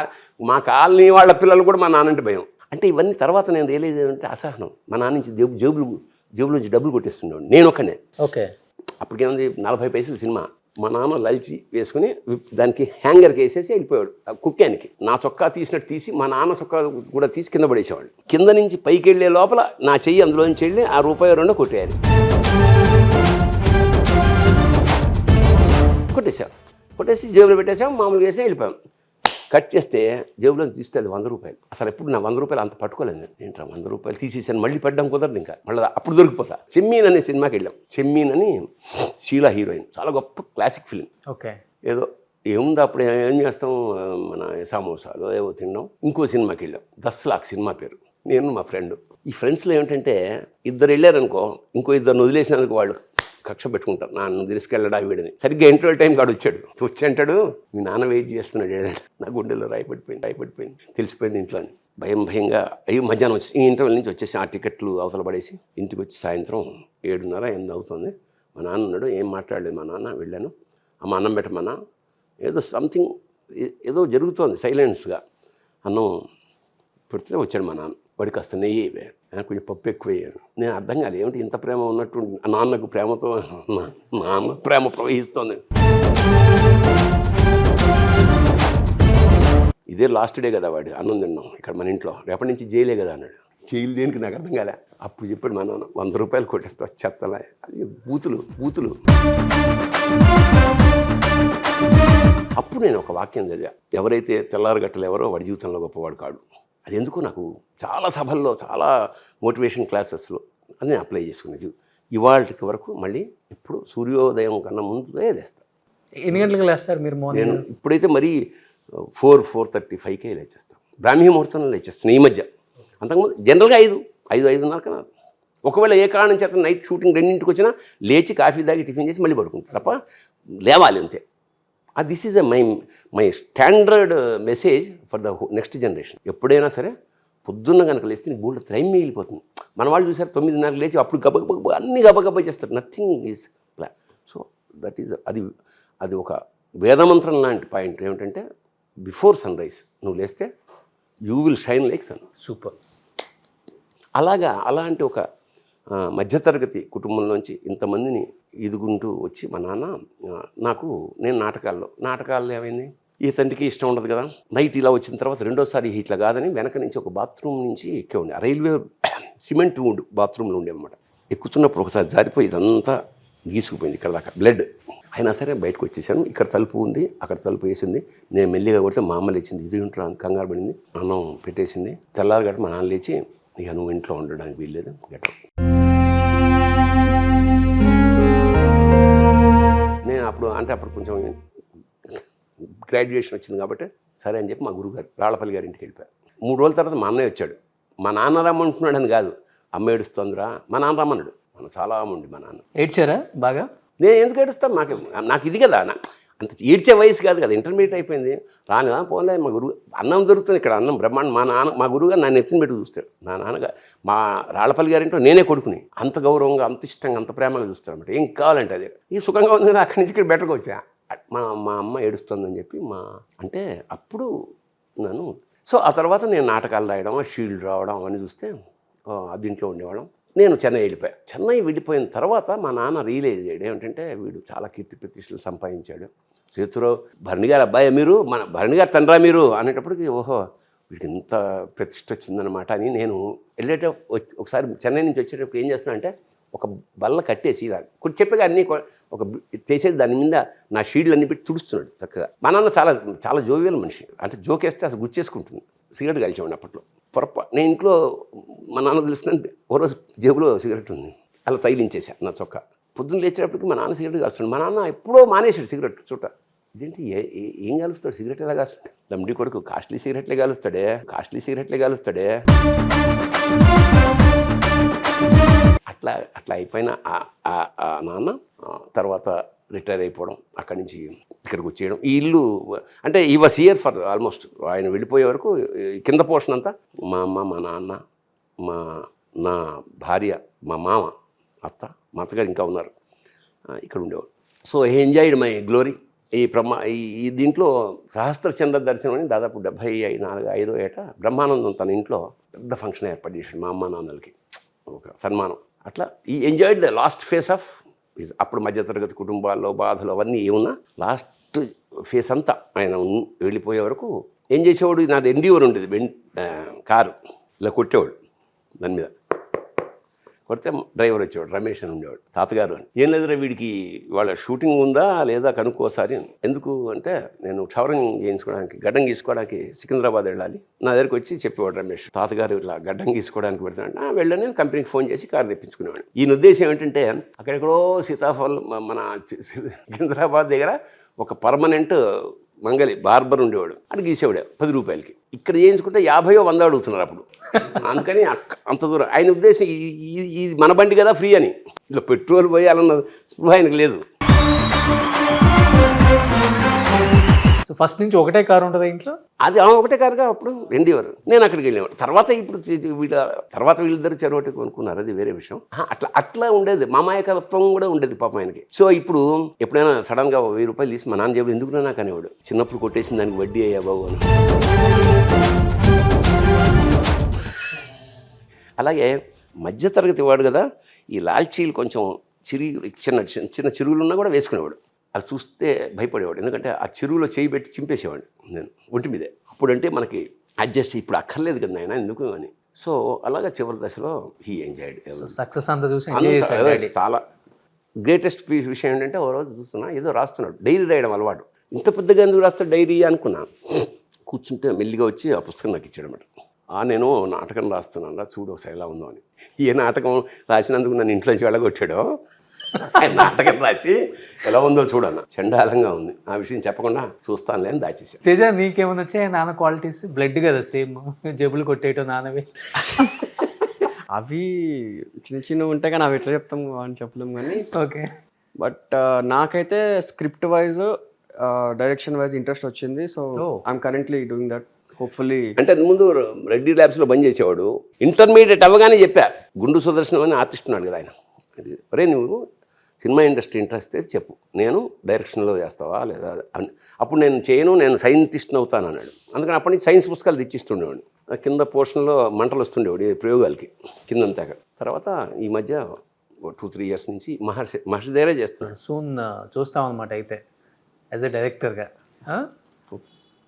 మా కాలనీ వాళ్ళ పిల్లలు కూడా మా నాన్నంటే భయం. అంటే ఇవన్నీ తర్వాత నేను రియలైజ్ అయ్యంటే అసహనం. మా నాన్న నుంచి జేబులోంచి డబ్బులు కొట్టేస్తున్నాడు నేను ఒక్కనే. ఓకే. అప్పటికేముంది 40 పైసలు సినిమా. మా నాన్న లల్చి వేసుకుని దానికి హ్యాంగర్కి వేసేసి వెళ్ళిపోయాడు కుక్కానికి. నా చొక్కా తీసినట్టు తీసి మా నాన్న చొక్కా కూడా తీసి కింద పడేసేవాడు. కింద నుంచి పైకి వెళ్ళే లోపల నా చెయ్యి అందులోంచి వెళ్ళి ఆ ₹1 కొట్టేయాలి. కొట్టేసి జేబులో పెట్టేసాం, మామూలుగా వేసి వెళ్ళిపోయాం. కట్ చేస్తే జేబులో తీస్తే అది ₹100. అసలు ఎప్పుడు నా ₹100 అంత పట్టుకోలేదు. ఏంట్రా ₹100 తీసేసాను, మళ్ళీ పెట్టడం కుదరదు. ఇంకా మళ్ళీ అప్పుడు దొరికిపోతా. చెమ్మీన్ అనే సినిమాకి వెళ్ళాం. చెమ్మీన్ అని షీలా హీరోయిన్, చాలా గొప్ప క్లాసిక్ ఫిలిం. ఓకే. ఏదో ఏముందో అప్పుడు ఏం చేస్తాం, మన సమోసాలు ఏవో తిన్నాం. ఇంకో సినిమాకి వెళ్ళాం, 10 లాఖ్ సినిమా పేరు. నేను మా ఫ్రెండ్. ఈ ఫ్రెండ్స్లో ఏమిటంటే 2 వెళ్ళారనుకో, ఇంకో 2 వదిలేసినందుకు వాళ్ళు కక్ష పెట్టుకుంటారు, నన్ను తీసుకెళ్ళడా వీడిని. సరిగ్గా ఇంటర్వెల్ టైం కాడు వచ్చి అంటాడు, మీ నాన్న వెయిట్ చేస్తున్నాడు. నా గుండెలో రాయపడిపోయింది తెలిసిపోయింది ఇంట్లో అని. భయంగా అయ్యి మధ్యాహ్నం వచ్చి ఈ ఇంటర్వెల్ నుంచి వచ్చేసి ఆ టికెట్లు అవతల పడేసి ఇంటికి వచ్చి సాయంత్రం 7:30 8 అవుతుంది. మా నాన్న ఉన్నాడు, ఏం మాట్లాడలేదు మా నాన్న. వెళ్ళాను, అమ్మ అన్నం పెట్టమన్నా, ఏదో సంథింగ్ ఏదో జరుగుతోంది సైలెన్స్గా. అన్నం పెడితే వచ్చాడు మా నాన్న. వాడికి కాస్త నెయ్యి కొంచెం పప్పు ఎక్కువ వేయాను. నేను అర్థం కాలేదు, ఏమిటి ఇంత ప్రేమ ఉన్నట్టు నాన్నకు ప్రేమతో నాన్న ప్రేమ ప్రవహిస్తోంది. ఇదే లాస్ట్ డే కదా వాడు అన్నం తిన్నాం ఇక్కడ మన ఇంట్లో, రేపటి నుంచి జైలే కదా అన్నాడు. జైలు దేనికి నాకు అర్థం కాలే. అప్పుడు చెప్పాడు మా నాన్న, 100 రూపాయలు కొట్టేస్తా చెత్తలా. అది బూతులు. అప్పుడు నేను ఒక వాక్యం చదివా, ఎవరైతే తెల్లారగట్టలు ఎవరో వాడి జీవితంలో గొప్పవాడు కాడు. అది ఎందుకో నాకు చాలా సభల్లో, చాలా మోటివేషన్ క్లాసెస్లో అది నేను అప్లై చేసుకునేది. ఇవాళకి వరకు మళ్ళీ ఎప్పుడు సూర్యోదయం కన్నా ముందే లేస్తాను. ఎన్ని గంటలకు లేస్తారు మీరు మార్నింగ్? నేను ఇప్పుడైతే మరీ 4:35కే లేచేస్తాను. బ్రాహ్మీ ముహూర్తంలో లేచేస్తాను ఈ మధ్య. అంతకుముందు జనరల్గా 5:30 కన్నా. ఒకవేళ ఏ కారణం చేత నైట్ షూటింగ్ 2ంటికి వచ్చినా లేచి కాఫీ తాగి టిఫిన్ చేసి మళ్ళీ పడుకుంటాను తప్ప లేవాలి అంతే. This is my standard message for the next generation. ఎప్పుడైనా సరే పొద్దున్న కనుక లేస్తే నీకు బోల్డ్ టైం మిగిలిపోతుంది. మన వాళ్ళు చూసారు 9:30 లేచి అప్పుడు గబగబ అన్ని గబగబా చేస్తారు. Nothing is plan. So that is అది ఒక వేదమంత్రం లాంటి పాయింట్. ఏమిటంటే బిఫోర్ సన్ రైజ్ నువ్వు లేస్తే you will shine like sun. Super. అలాంటి ఒక మధ్యతరగతి కుటుంబంలోంచి ఇంతమందిని ఎదుగుంటూ వచ్చి మా నాన్న నేను నాటకాల్లో ఏమైంది, ఈ తండ్రికి ఇష్టం ఉండదు కదా. నైట్ ఇలా వచ్చిన తర్వాత రెండోసారి ఇట్లా కాదని వెనక నుంచి ఒక బాత్రూమ్ నుంచి ఎక్కే ఉండే, రైల్వే సిమెంట్ బాత్రూమ్లో ఉండేవన్నమాట. ఎక్కుతున్నప్పుడు ఒకసారి జారిపోయి ఇదంతా గీసుకుపోయింది ఇక్కడ దాకా, బ్లడ్. అయినా సరే బయటకు వచ్చేసాను. ఇక్కడ తలుపు ఉంది, అక్కడ తలుపు వేసింది. నేను మెల్లిగా కొడితే మా అమ్మ లేచింది, ఇది ఇంట్లో కంగారు పడింది, అన్నం పెట్టేసింది. తెల్లారగట్ట మా నాన్న లేచి, ఇక నువ్వు ఇంట్లో ఉండడానికి వీల్లేదు, గట్ట. నేను అప్పుడు కొంచెం గ్రాడ్యుయేషన్ వచ్చింది కాబట్టి సరే అని చెప్పి మా గురుగారు రాళ్ళపల్లి గారి ఇంటికి వెళ్ళిపోయారు. 3 రోజుల తర్వాత మా అన్నయ్య వచ్చాడు. మా నాన్న రమ్మంటున్నాడు అని కాదు, అమ్మ ఏడుస్తుందిరా, మా నాన్న రమ్మన్నాడు. మన చాలా అమ్మండి మా నాన్న. ఏడ్చారా బాగా? నేను ఎందుకు ఏడుస్తాను, నాకు ఇది కదా, అంత ఏడ్చే వయసు కాదు కదా, ఇంటర్మీడియట్ అయిపోయింది. రానిదా పోలే, మా గురువు అన్నం దొరుకుతుంది ఇక్కడ, అన్నం బ్రహ్మాండం. మా గురువుగా నన్ను ఎత్తిన పెట్టి చూస్తాడు. నా నాన్నగా మా రాళ్ళపల్లి గారింటో నేనే కొడుకుని, అంత గౌరవంగా, అంత ఇష్టంగా, అంత ప్రేమగా చూస్తాడు అనమాట. ఏం కావాలంటే అదే. ఈ సుఖంగా ఉంది కదా, అక్కడి నుంచి ఇక్కడ బెటర్గా వచ్చా. మా అమ్మ ఏడుస్తుందని చెప్పి అంటే అప్పుడు నన్ను. సో ఆ తర్వాత నేను నాటకాలు రాయడం, షీల్డ్ రావడం అవన్నీ చూస్తే అది ఇంట్లో ఉండేవాళ్ళం. నేను చెన్నై వెళ్ళిపోయాను. చెన్నై వెళ్ళిపోయిన తర్వాత మా నాన్న రియలైజ్ అయ్యాడు, ఏమిటంటే వీడు చాలా కీర్తి ప్రతిష్టలు సంపాదించాడు. చేతిలో భరణి గారు అబ్బాయి మీరు, మన భరణి గారు తండ్రా మీరు అనేటప్పటికి ఓహో వీడికి ఇంత ప్రతిష్ట వచ్చిందనమాట అని. నేను ఒకసారి చెన్నై నుంచి వచ్చేటప్పుడు ఏం చేస్తున్నా అంటే ఒక బల్ల కట్టేసి ఇలా కొన్ని చెప్పగా అన్నీ ఒక చేసేది, దాని మీద నా షీడ్లు అన్నీ పెట్టి తుడుస్తున్నాడు చక్కగా. మా నాన్న చాలా చాలా జోవియల్ మనిషి, అంటే జోకేస్తే అసలు గుచ్చేసుకుంటుంది. సిగరెట్ కలిసేవాడిని అప్పట్లో. నేను ఇంట్లో మా నాన్న తెలుస్తుందంటే ఓ రోజు జేబులో సిగరెట్ ఉంది, అలా తగిలించేసా నా చొక్కా. పొద్దున్న లేచేటప్పటికి మా నాన్న సిగరెట్ కాలుస్తాడు. మా నాన్న ఎప్పుడో మానేసాడు సిగరెట్. చూట ఇదేంటి ఏం కాలుస్తాడు, సిగరెట్ ఎలా కాలుస్తాడు, దమ్ముడి కొడుకు కాస్ట్లీ సిగరెట్లే కాలుస్తాడే. అట్లా అయిపోయిన నాన్న తర్వాత రిటైర్ అయిపోవడం, అక్కడి నుంచి ఇక్కడికి వచ్చేయడం. ఈ ఇల్లు అంటే ఈ వాస్ హియర్ ఫర్ ఆల్మోస్ట్, ఆయన వెళ్ళిపోయే వరకు కింద పోర్షన్ అంతా మా అమ్మ, మా నాన్న, నా భార్య, మా మామ, అత్త, మా అత్తగారు ఇంకా ఉన్నారు, ఇక్కడ ఉండేవారు. So he enjoyed my glory. ఈ దీంట్లో సహస్రచంద్ర దర్శనం అని దాదాపు 74-75 ఏట బ్రహ్మానందం తన ఇంట్లో పెద్ద ఫంక్షన్ ఏర్పాటు చేశాడు మా అమ్మ నాన్నలకి, ఒక సన్మానం. అట్లా ఈ enjoyed the last face of అప్పుడు మధ్యతరగతి కుటుంబాల్లో బాధలు అవన్నీ ఏమున్నా లాస్ట్ ఫేస్ అంతా ఆయన వెళ్ళిపోయే వరకు ఏం చేసేవాడు, నాది ఎండిఓర్ ఉండేది, కారు ఇలా కొట్టేవాడు, దాని మీద కొడితే డ్రైవర్ వచ్చేవాడు, రమేష్ అని ఉండేవాడు. తాతగారు అని, ఏం లేదురా వీడికి వాళ్ళ షూటింగ్ ఉందా లేదా కనుక్కోసారి. ఎందుకు అంటే నేను క్షవరం చేయించుకోవడానికి, గడ్డం గీసుకోవడానికి సికింద్రాబాద్ వెళ్ళాలి. నా దగ్గరికి వచ్చి చెప్పేవాడు రమేష్, తాతగారు ఇట్లా గడ్డం గీసుకోవడానికి పెడతాడు. వెళ్ళని నేను కంపెనీకి ఫోన్ చేసి కారు తెప్పించుకునేవాడు. ఈయన ఉద్దేశం ఏంటంటే అక్కడెక్కడో సీతాఫల్ మన సికింద్రాబాద్ దగ్గర ఒక పర్మనెంట్ మంగలి బార్బర్ ఉండేవాడు, అది గీసేవాడు 10 రూపాయలకి. ఇక్కడ చేయించుకుంటే 50-100 అడుగుతున్నారు అప్పుడు. అందుకని అంత దూరం. ఆయన ఉద్దేశం ఇది మన బండి కదా ఫ్రీ అని, ఇలా పెట్రోల్ పోయాలన్న స్పృహ ఆయనకు లేదు. సో ఫస్ట్ నుంచి ఒకటే కారు ఉంటుంది ఇంట్లో? అది ఒకటే కారుగా అప్పుడు రెండేవారు, నేను అక్కడికి వెళ్ళేవాడు. తర్వాత ఇప్పుడు వీళ్ళిద్దరు చెరొకటి కొనుక్కున్నారు, అది వేరే విషయం. అట్లా ఉండేది, మామాయకత్వం కూడా ఉండేది పాపం ఆయనకి. సో ఇప్పుడు ఎప్పుడైనా సడన్గా 1000 రూపాయలు తీసి మా నాన్న చెప్పి ఎందుకు నాకు అనేవాడు, చిన్నప్పుడు కొట్టేసిన దానికి వడ్డీ అయ్యా బాబు అని. అలాగే మధ్యతరగతి వాడు కదా, ఈ లాల్చీలు కొంచెం చిన్న చిన్న చెరువులు ఉన్నా కూడా వేసుకునేవాడు. అది చూస్తే భయపడేవాడు, ఎందుకంటే ఆ చెరువులో చేయి పెట్టి చింపేసేవాడిని నేను ఒంటి మీదే. అప్పుడంటే మనకి అడ్జస్ట్, ఇప్పుడు అక్కర్లేదు కదా ఆయన ఎందుకు అని. సో అలాగా చివరి దశలో హీ ఎంజాయ్డ్. సక్సెస్ అంతా చూసి చాలా గ్రేటెస్ట్ విషయం ఏంటంటే, ఓ రోజు చూస్తున్నా ఏదో రాస్తున్నాడు, డైరీ రాయడం అలవాటు. ఇంత పెద్దగా ఎందుకు రాస్తాడు డైరీ అనుకున్నా. కూర్చుంటే మెల్లిగా వచ్చి ఆ పుస్తకం నాకు ఇచ్చాడు అన్నమాట. నేను నాటకం రాస్తున్నాను, చూడు ఒకసారి ఎలా ఉందో అని. ఏ నాటకం రాసినందుకు నన్ను ఇంట్లోంచి వెళ్ళగొట్టాడో, నాటకం రాసి ఎలా ఉందో చూడన్న, చండాలంగా ఉంది, ఆ విషయం చెప్పకుండా చూస్తానులే అని దాచేసాను. తేజ నీకేమైనా వచ్చాయి నాన్న క్వాలిటీస్? బ్లడ్ కదా సేమ్, జబ్బులు కొట్టేయటం నాన్నవి. అవి చిన్న ఉంటాయి కానీ అవి ఎట్లా చెప్తాం అని చెప్పలేము కానీ. ఓకే. బట్ నాకైతే script wise direction wise interest వచ్చింది. So I'm currently doing that. Hopefully. అంటే ముందు రెడ్డి ల్యాబ్స్లో బంద్ చేసేవాడు. ఇంటర్మీడియట్ అవ్వగానే చెప్పా, గుండు సుదర్శనం అని ఆర్టిస్ట్ ఉన్నాడు కదా ఆయన, అది ఒరే నువ్వు సినిమా ఇండస్ట్రీ ఇంట్రెస్ట్ అయితే చెప్పు, నేను డైరెక్షన్లో చేస్తావా లేదా అని. అప్పుడు నేను చేయను, నేను సైంటిస్ట్ని అవుతాను అన్నాడు. అందుకని అప్పటి నుంచి సైన్స్ పుస్తకాలు తెచ్చిస్తుండేవాడు. కింద పోర్షన్లో మంటలు వస్తుండేవాడు ప్రయోగాలకి కిందంతా. తర్వాత ఈ మధ్య 2-3 ఇయర్స్ నుంచి మహర్షి దగ్గరే చేస్తున్నాడు. సూన్ చూస్తాం అనమాట అయితే యాజ్ ఎ డైరెక్టర్గా.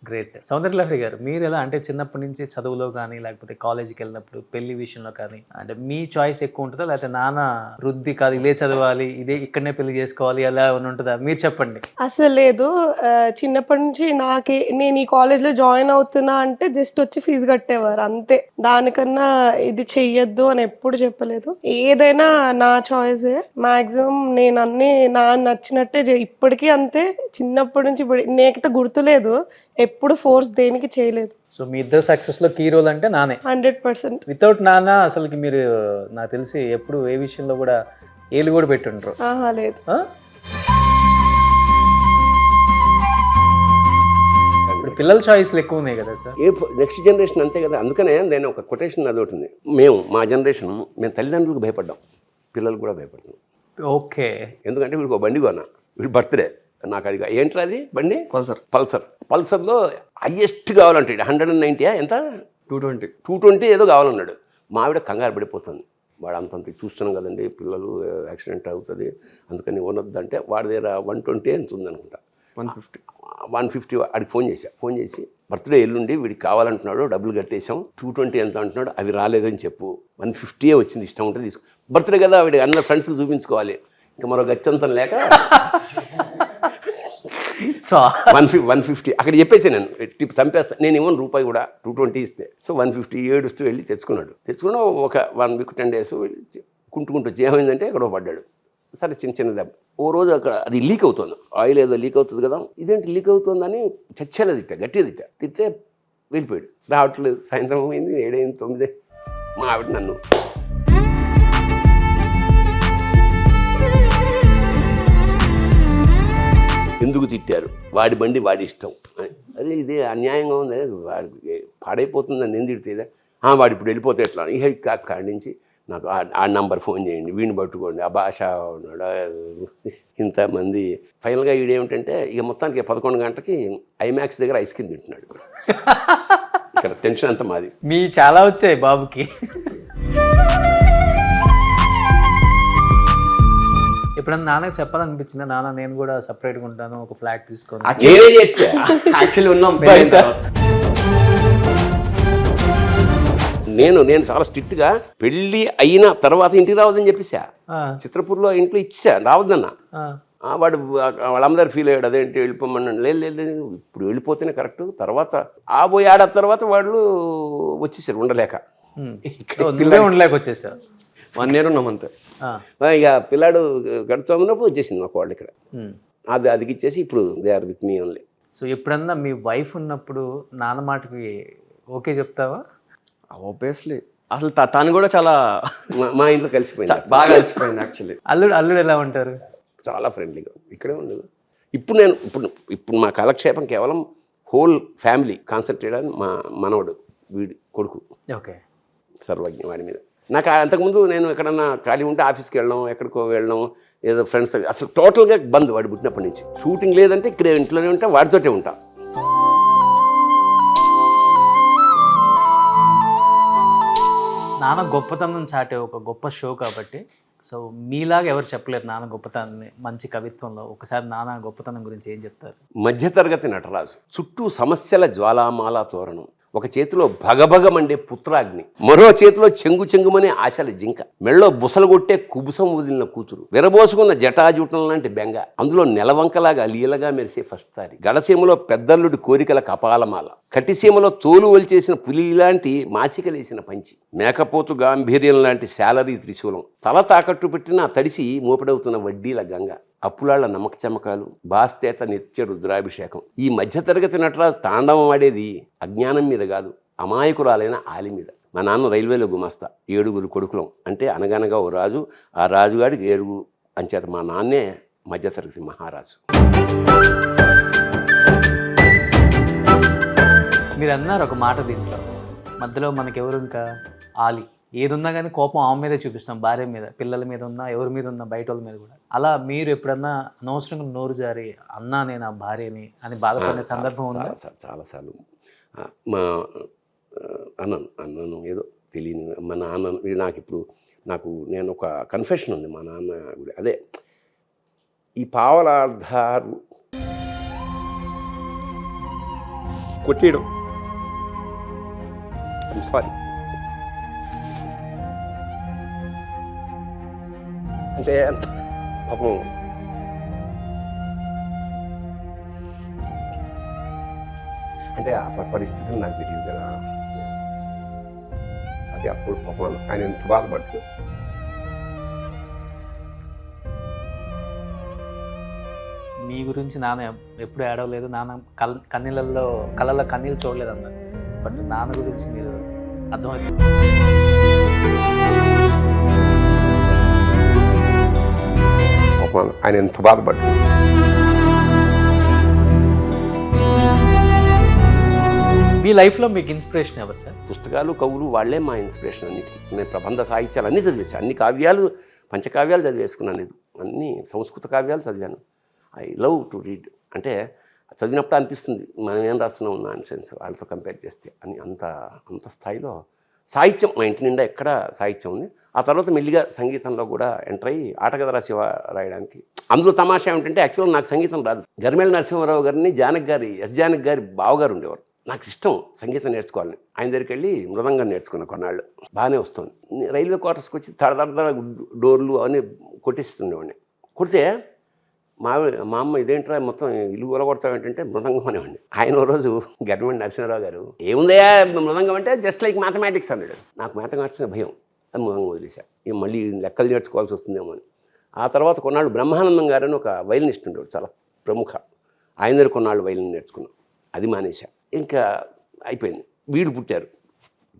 గ్రేట్. సౌందర్యలహరి గారు, మీరు ఎలా అంటే చిన్నప్పటి నుంచి చదువులో కానీ లేకపోతే కాలేజీకి వెళ్ళినప్పుడు పెళ్లి విషయంలో కానీ అంటే మీ చాయిస్ ఎక్కువ ఉంటుందా, లేకపోతే నాన్న వృద్ధి కాదు ఇదే చదవాలి ఇదే ఇక్కడనే పెళ్లి చేసుకోవాలి అలా ఏమైనా ఉంటుందా? మీరు చెప్పండి. అసలు లేదు, చిన్నప్పటి నుంచి నేను ఈ కాలేజ్లో జాయిన్ అవుతున్నా అంటే జస్ట్ వచ్చి ఫీజు కట్టేవారు అంతే. దానికన్నా ఇది చెయ్యొద్దు అని ఎప్పుడు చెప్పలేదు. ఏదైనా నా చాయిసే. మాక్సిమం నేను అన్ని నచ్చినట్టే ఇప్పటికీ అంతే. చిన్నప్పటి నుంచి నేకైతే గుర్తులేదు ఎప్పుడు ఫోర్స్ దేనికి చేయలేదు. సో మీ ఇద్దరు సక్సెస్ లో కీ రోల్ అంటే నానే 100%. వితౌట్ నాన్న అసలుకి మీరు నాకు తెలిసి ఎప్పుడు ఏ విషయంలో కూడా ఏలు కూడా పెట్టుంటారు. లేదు. ఇప్పుడు పిల్లల చాయిస్లు ఎక్కువ ఉన్నాయి కదా సార్. నెక్స్ట్ జనరేషన్ అంతే కదా. అందుకనే నేను ఒక కొటేషన్ అది ఒకటి ఉంది, మా జనరేషన్ మేము తల్లిదండ్రులకు భయపడ్డాం, పిల్లలు కూడా భయపడుతున్నాం. ఓకే. ఎందుకంటే వీడికి ఒక బండి కొన్నా, వీడి బర్త్డే నాకు అది ఏంట్రా అది బండి పల్సర్లో హయ్యెస్ట్ కావాలంటే 190 ఎంత 220 ఏదో కావాలన్నాడు. మా ఆవిడ కంగారు పడిపోతుంది, వాడు అంతంత చూస్తున్నాం కదండి పిల్లలు యాక్సిడెంట్ అవుతుంది అందుకని కొనొద్దంటే వాడి దగ్గర 120 ఎంత ఉందనుకుంటా, 150 వాడికి ఫోన్ చేసి బర్త్డే ఎల్లుండి వీడికి కావాలంటున్నాడు, డబ్బులు కట్టేసాం, 220 ఎంత అంటున్నాడు, అవి రాలేదని చెప్పు, 150 వచ్చింది, ఇష్టం ఉంటే తీసుకో. బర్త్డే కదా వీడి అన్న ఫ్రెండ్స్కి చూపించుకోవాలి, ఇంకా మరో గచ్చంతం లేక 150 అక్కడ చెప్పేసి నేను చంపేస్తాను, నేను ఇవ్వను రూపాయి కూడా, 220 ఇస్తే. సో 150 ఏడుస్తూ వెళ్ళి తెచ్చుకుని ఒక 1 వీక్ 10 డేస్ కుంటుకుంటూ వచ్చి ఏమైందంటే ఎక్కడో పడ్డాడు. సరే చిన్న దెబ్బ. ఓ రోజు అక్కడ అది లీక్ అవుతుంది, ఆయిల్ ఏదో లీక్ అవుతుంది కదా, ఇదేంటి లీక్ అవుతుందని చచ్చేలా గట్టిగా తిట్టే వెళ్ళిపోయాడు. రావట్లేదు. సాయంత్రం అయింది, 7 అయింది, 9. మా ఆవిడ నన్ను ఎందుకు తిట్టారు, వాడి బండి వాడి ఇష్టం అని. అదే ఇది అన్యాయంగా ఉంది, వాడికి పాడైపోతుందని ఎందుకు తిడితే, వాడు ఇప్పుడు వెళ్ళిపోతే ఎట్లా, ఇక కాడి నుంచి నాకు ఆ నంబర్ ఫోన్ చేయండి, వీడిని పట్టుకోండి, ఆ భాష ఉన్నాడు ఇంతమంది. ఫైనల్గా వీడేమిటంటే ఇక మొత్తానికి 11 గంటలకి ఐమాక్స్ దగ్గర ఐస్ క్రీమ్ తింటున్నాడు. ఇక్కడ టెన్షన్ అంతా మాది. మీ చాలా వచ్చాయి బాబుకి. ఎప్పుడన్నా నాన్నకి చెప్పాలనిపించిందా, నాన్న నేను కూడా సపరేట్గా ఉంటాను, ఒక ఫ్లాట్ తీసుకొని? యాక్చువల్లీ ఉన్నాం నేను చాలా స్ట్రిక్ట్గా పెళ్ళి అయిన తర్వాత ఇంటికి రావద్దని చెప్పేసా. చిత్రపూర్లో ఇంట్లో ఇచ్చా, రావద్దన్నా. వాడు వాళ్ళందరూ ఫీల్ అయ్యాడు, అదేంటి వెళ్ళిపోమన్నాడు. లేదు ఇప్పుడు వెళ్ళిపోతేనే కరెక్ట్, తర్వాత పోయి ఆడ తర్వాత వాళ్ళు వచ్చేసారు ఉండలేక, ఉండలేక వచ్చేసారు. 1 year ఉన్నాం అంతే. ఇక పిల్లాడు గడుతున్నప్పుడు వచ్చేసింది మాకు వాళ్ళు ఇక్కడ, అది ఇచ్చేసి ఇప్పుడు they are with me only. So ఎప్పుడన్నా మీ వైఫ్ ఉన్నప్పుడు నాన్న మాటకి ఓకే చెప్తావా? ఆబ్వియస్లీ. అసలు తను కూడా చాలా మా ఇంట్లో కలిసిపోయింది, బాగా కలిసిపోయింది యాక్చువల్లీ. అల్లుడు ఎలా ఉంటారు? చాలా ఫ్రెండ్లీగా, ఇక్కడే ఉండదు, ఇప్పుడు మా కాలక్షేపం కేవలం హోల్ ఫ్యామిలీ కాన్సన్ట్రేట్ అని మా మనవడు వీడి కొడుకు ఓకే. సర్వజ్ఞ వాడి మీద. నాకు అంతకుముందు నేను ఎక్కడన్నా ఖాళీ ఉంటే ఆఫీస్కి వెళ్ళడం, ఎక్కడికో వెళ్ళడం, ఏదో ఫ్రెండ్స్తో, అసలు టోటల్గా బంద్ వాడు పుట్టినప్పటి నుంచి. షూటింగ్ లేదంటే ఇక్కడ ఇంట్లోనే ఉంటా, వాడితోటే ఉంటా. నాన్న గొప్పతనం చాటే ఒక గొప్ప షో కాబట్టి, సో మీలాగా ఎవరు చెప్పలేరు నాన్న గొప్పతనాన్ని. మంచి కవిత్వంలో ఒకసారి నాన్న గొప్పతనం గురించి ఏం చెప్తారు? మధ్యతరగతి నటరాజు, చుట్టూ సమస్యల జ్వాలామాల తోరణం, ఒక చేతిలో భగభగమండే పుత్రాగ్ని, మరో చేతిలో చెంగు చెంగుమనే ఆశల జింక, మెళ్ళో బుసలు కొట్టే కుబుసం వదిలిన కూతురు, విరబోసుకున్న జటాజూటం లాంటి బెంగ, అందులో నెలవంకలాగా లీలగా మెరిసే ఫస్ట్ తారి, గడసీమలో పెద్దల్లుడి కోరికల కపాలమాల, కటిసీమలో తోలు వలిచేసిన పులి లాంటి మాసికలేసిన పంచి, మేకపోతు గాంభీర్యం లాంటి శాలరీ త్రిశూలం, తల తాకట్టు పెట్టిన తడిసి మోపిడవుతున్న వడ్డీల గంగ, అప్పులాళ్ల నమ్మక చమకాలు, బాస్తేత నిత్య రుద్రాభిషేకం. ఈ మధ్యతరగతి నటరాజు తాండవం ఆడేది అజ్ఞానం మీద కాదు, అమాయకురాలైన ఆలి మీద. మా నాన్న రైల్వేలో గుమాస్తా, 7 కొడుకులం. అంటే అనగనగా ఓ రాజు, ఆ రాజుగాడికి 7 అంచేత మా నాన్నే మధ్యతరగతి మహారాజు. మీరు అన్నారు ఒక మాట దీంట్లో, మధ్యలో మనకెవరు ఇంకా ఆలి, ఏదున్నా కానీ కోపం ఆమె మీదే చూపిస్తాం, భార్య మీద, పిల్లల మీద ఉన్నా, ఎవరి మీద ఉన్నా, బయట వాళ్ళ మీద కూడా. అలా మీరు ఎప్పుడన్నా అనవసరంగా నోరు జారి అన్నా నేను ఆ భార్యని అని బాధపడిన సందర్భం ఉందా? చాలాసార్లు మా అన్నను ఏదో తెలియని మా నాన్న నేను ఒక కన్ఫెషన్ ఉంది మా నాన్న గుడి. అదే ఈ పావలార్ధారు కొట్టేయడం, సారీ, అంటే పాపం అంటే ఆ పరిస్థితి నాకు తెలియదు కదా. అది అప్పుడు పాపం ఆయన ఎంత బాధపడుతూ మీ గురించి నాన్న ఎప్పుడు ఏడవలేదు, నాన్న కళ్ళల్లో కన్నీళ్ళు చూడలేదు అన్నారు. బట్ నాన్న గురించి మీరు అర్థమవుతుంది. ఆయన ఎంత బాధపడ్డా. మీ లైఫ్లో మీకు ఇన్స్పిరేషన్ ఎవరు సార్? పుస్తకాలు, కవులు వాళ్ళే మా ఇన్స్పిరేషన్ అన్నిటికీ. నేను ప్రబంధ సాహిత్యాలు అన్నీ చదివేసాను, అన్ని కావ్యాలు, పంచకావ్యాలు చదివేసుకున్నాను. నేను అన్ని సంస్కృత కావ్యాలు చదివాను. I love to read. అంటే చదివినప్పుడు అనిపిస్తుంది మనం ఏం రాస్తున్నాం నాన్ సెన్స్ వాళ్ళతో కంపేర్ చేస్తే అని. అంత స్థాయిలో సాహిత్యం మా ఇంటి నిండా ఎక్కడ సాహిత్యం ఉంది. ఆ తర్వాత మెల్లిగా సంగీతంలో కూడా ఎంటర్ అయ్యి ఆటగదరా శివ రాయడానికి. అందులో తమాషా ఏమిటంటే యాక్చువల్గా నాకు సంగీతం రాదు. గరిమెళ్ళ నరసింహారావు గారిని ఎస్ జానకి గారి బావగారు ఉండేవారు. నాకు ఇష్టం సంగీతం నేర్చుకోవాలని. ఆయన దగ్గరికి వెళ్ళి మృదంగం నేర్చుకున్న కొన్నాళ్ళు. బాగానే వస్తుంది. రైల్వే క్వార్టర్స్కి వచ్చి తడదడ డోర్లు అని కొట్టిస్తుండేవాడిని. కొడితే మా అమ్మ ఇదేంట్రా మొత్తం ఇల్లు కూలగొడతావు ఏంటంటే మృదంగం అనేవాడిని. ఆయన ఓ రోజు గరిమెళ్ళ నరసింహారావు గారు ఏముందయా మృదంగం అంటే జస్ట్ లైక్ మ్యాథమెటిక్స్ అన్నాడు. నాకు మ్యాథమెటిక్స్ భయం, అది మృదంగం వదిలేసా. ఇక మళ్ళీ లెక్కలు నేర్చుకోవాల్సి వస్తుందేమో అని. ఆ తర్వాత కొన్నాళ్ళు బ్రహ్మానందం గారు అని ఒక వైలినిస్ట్ ఉండేవాడు, చాలా ప్రముఖ. ఆయన దగ్గర కొన్నాళ్ళు వైలిన్ నేర్చుకున్నాం, అది మానేశా. ఇంకా అయిపోయింది. వీళ్ళు పుట్టారు.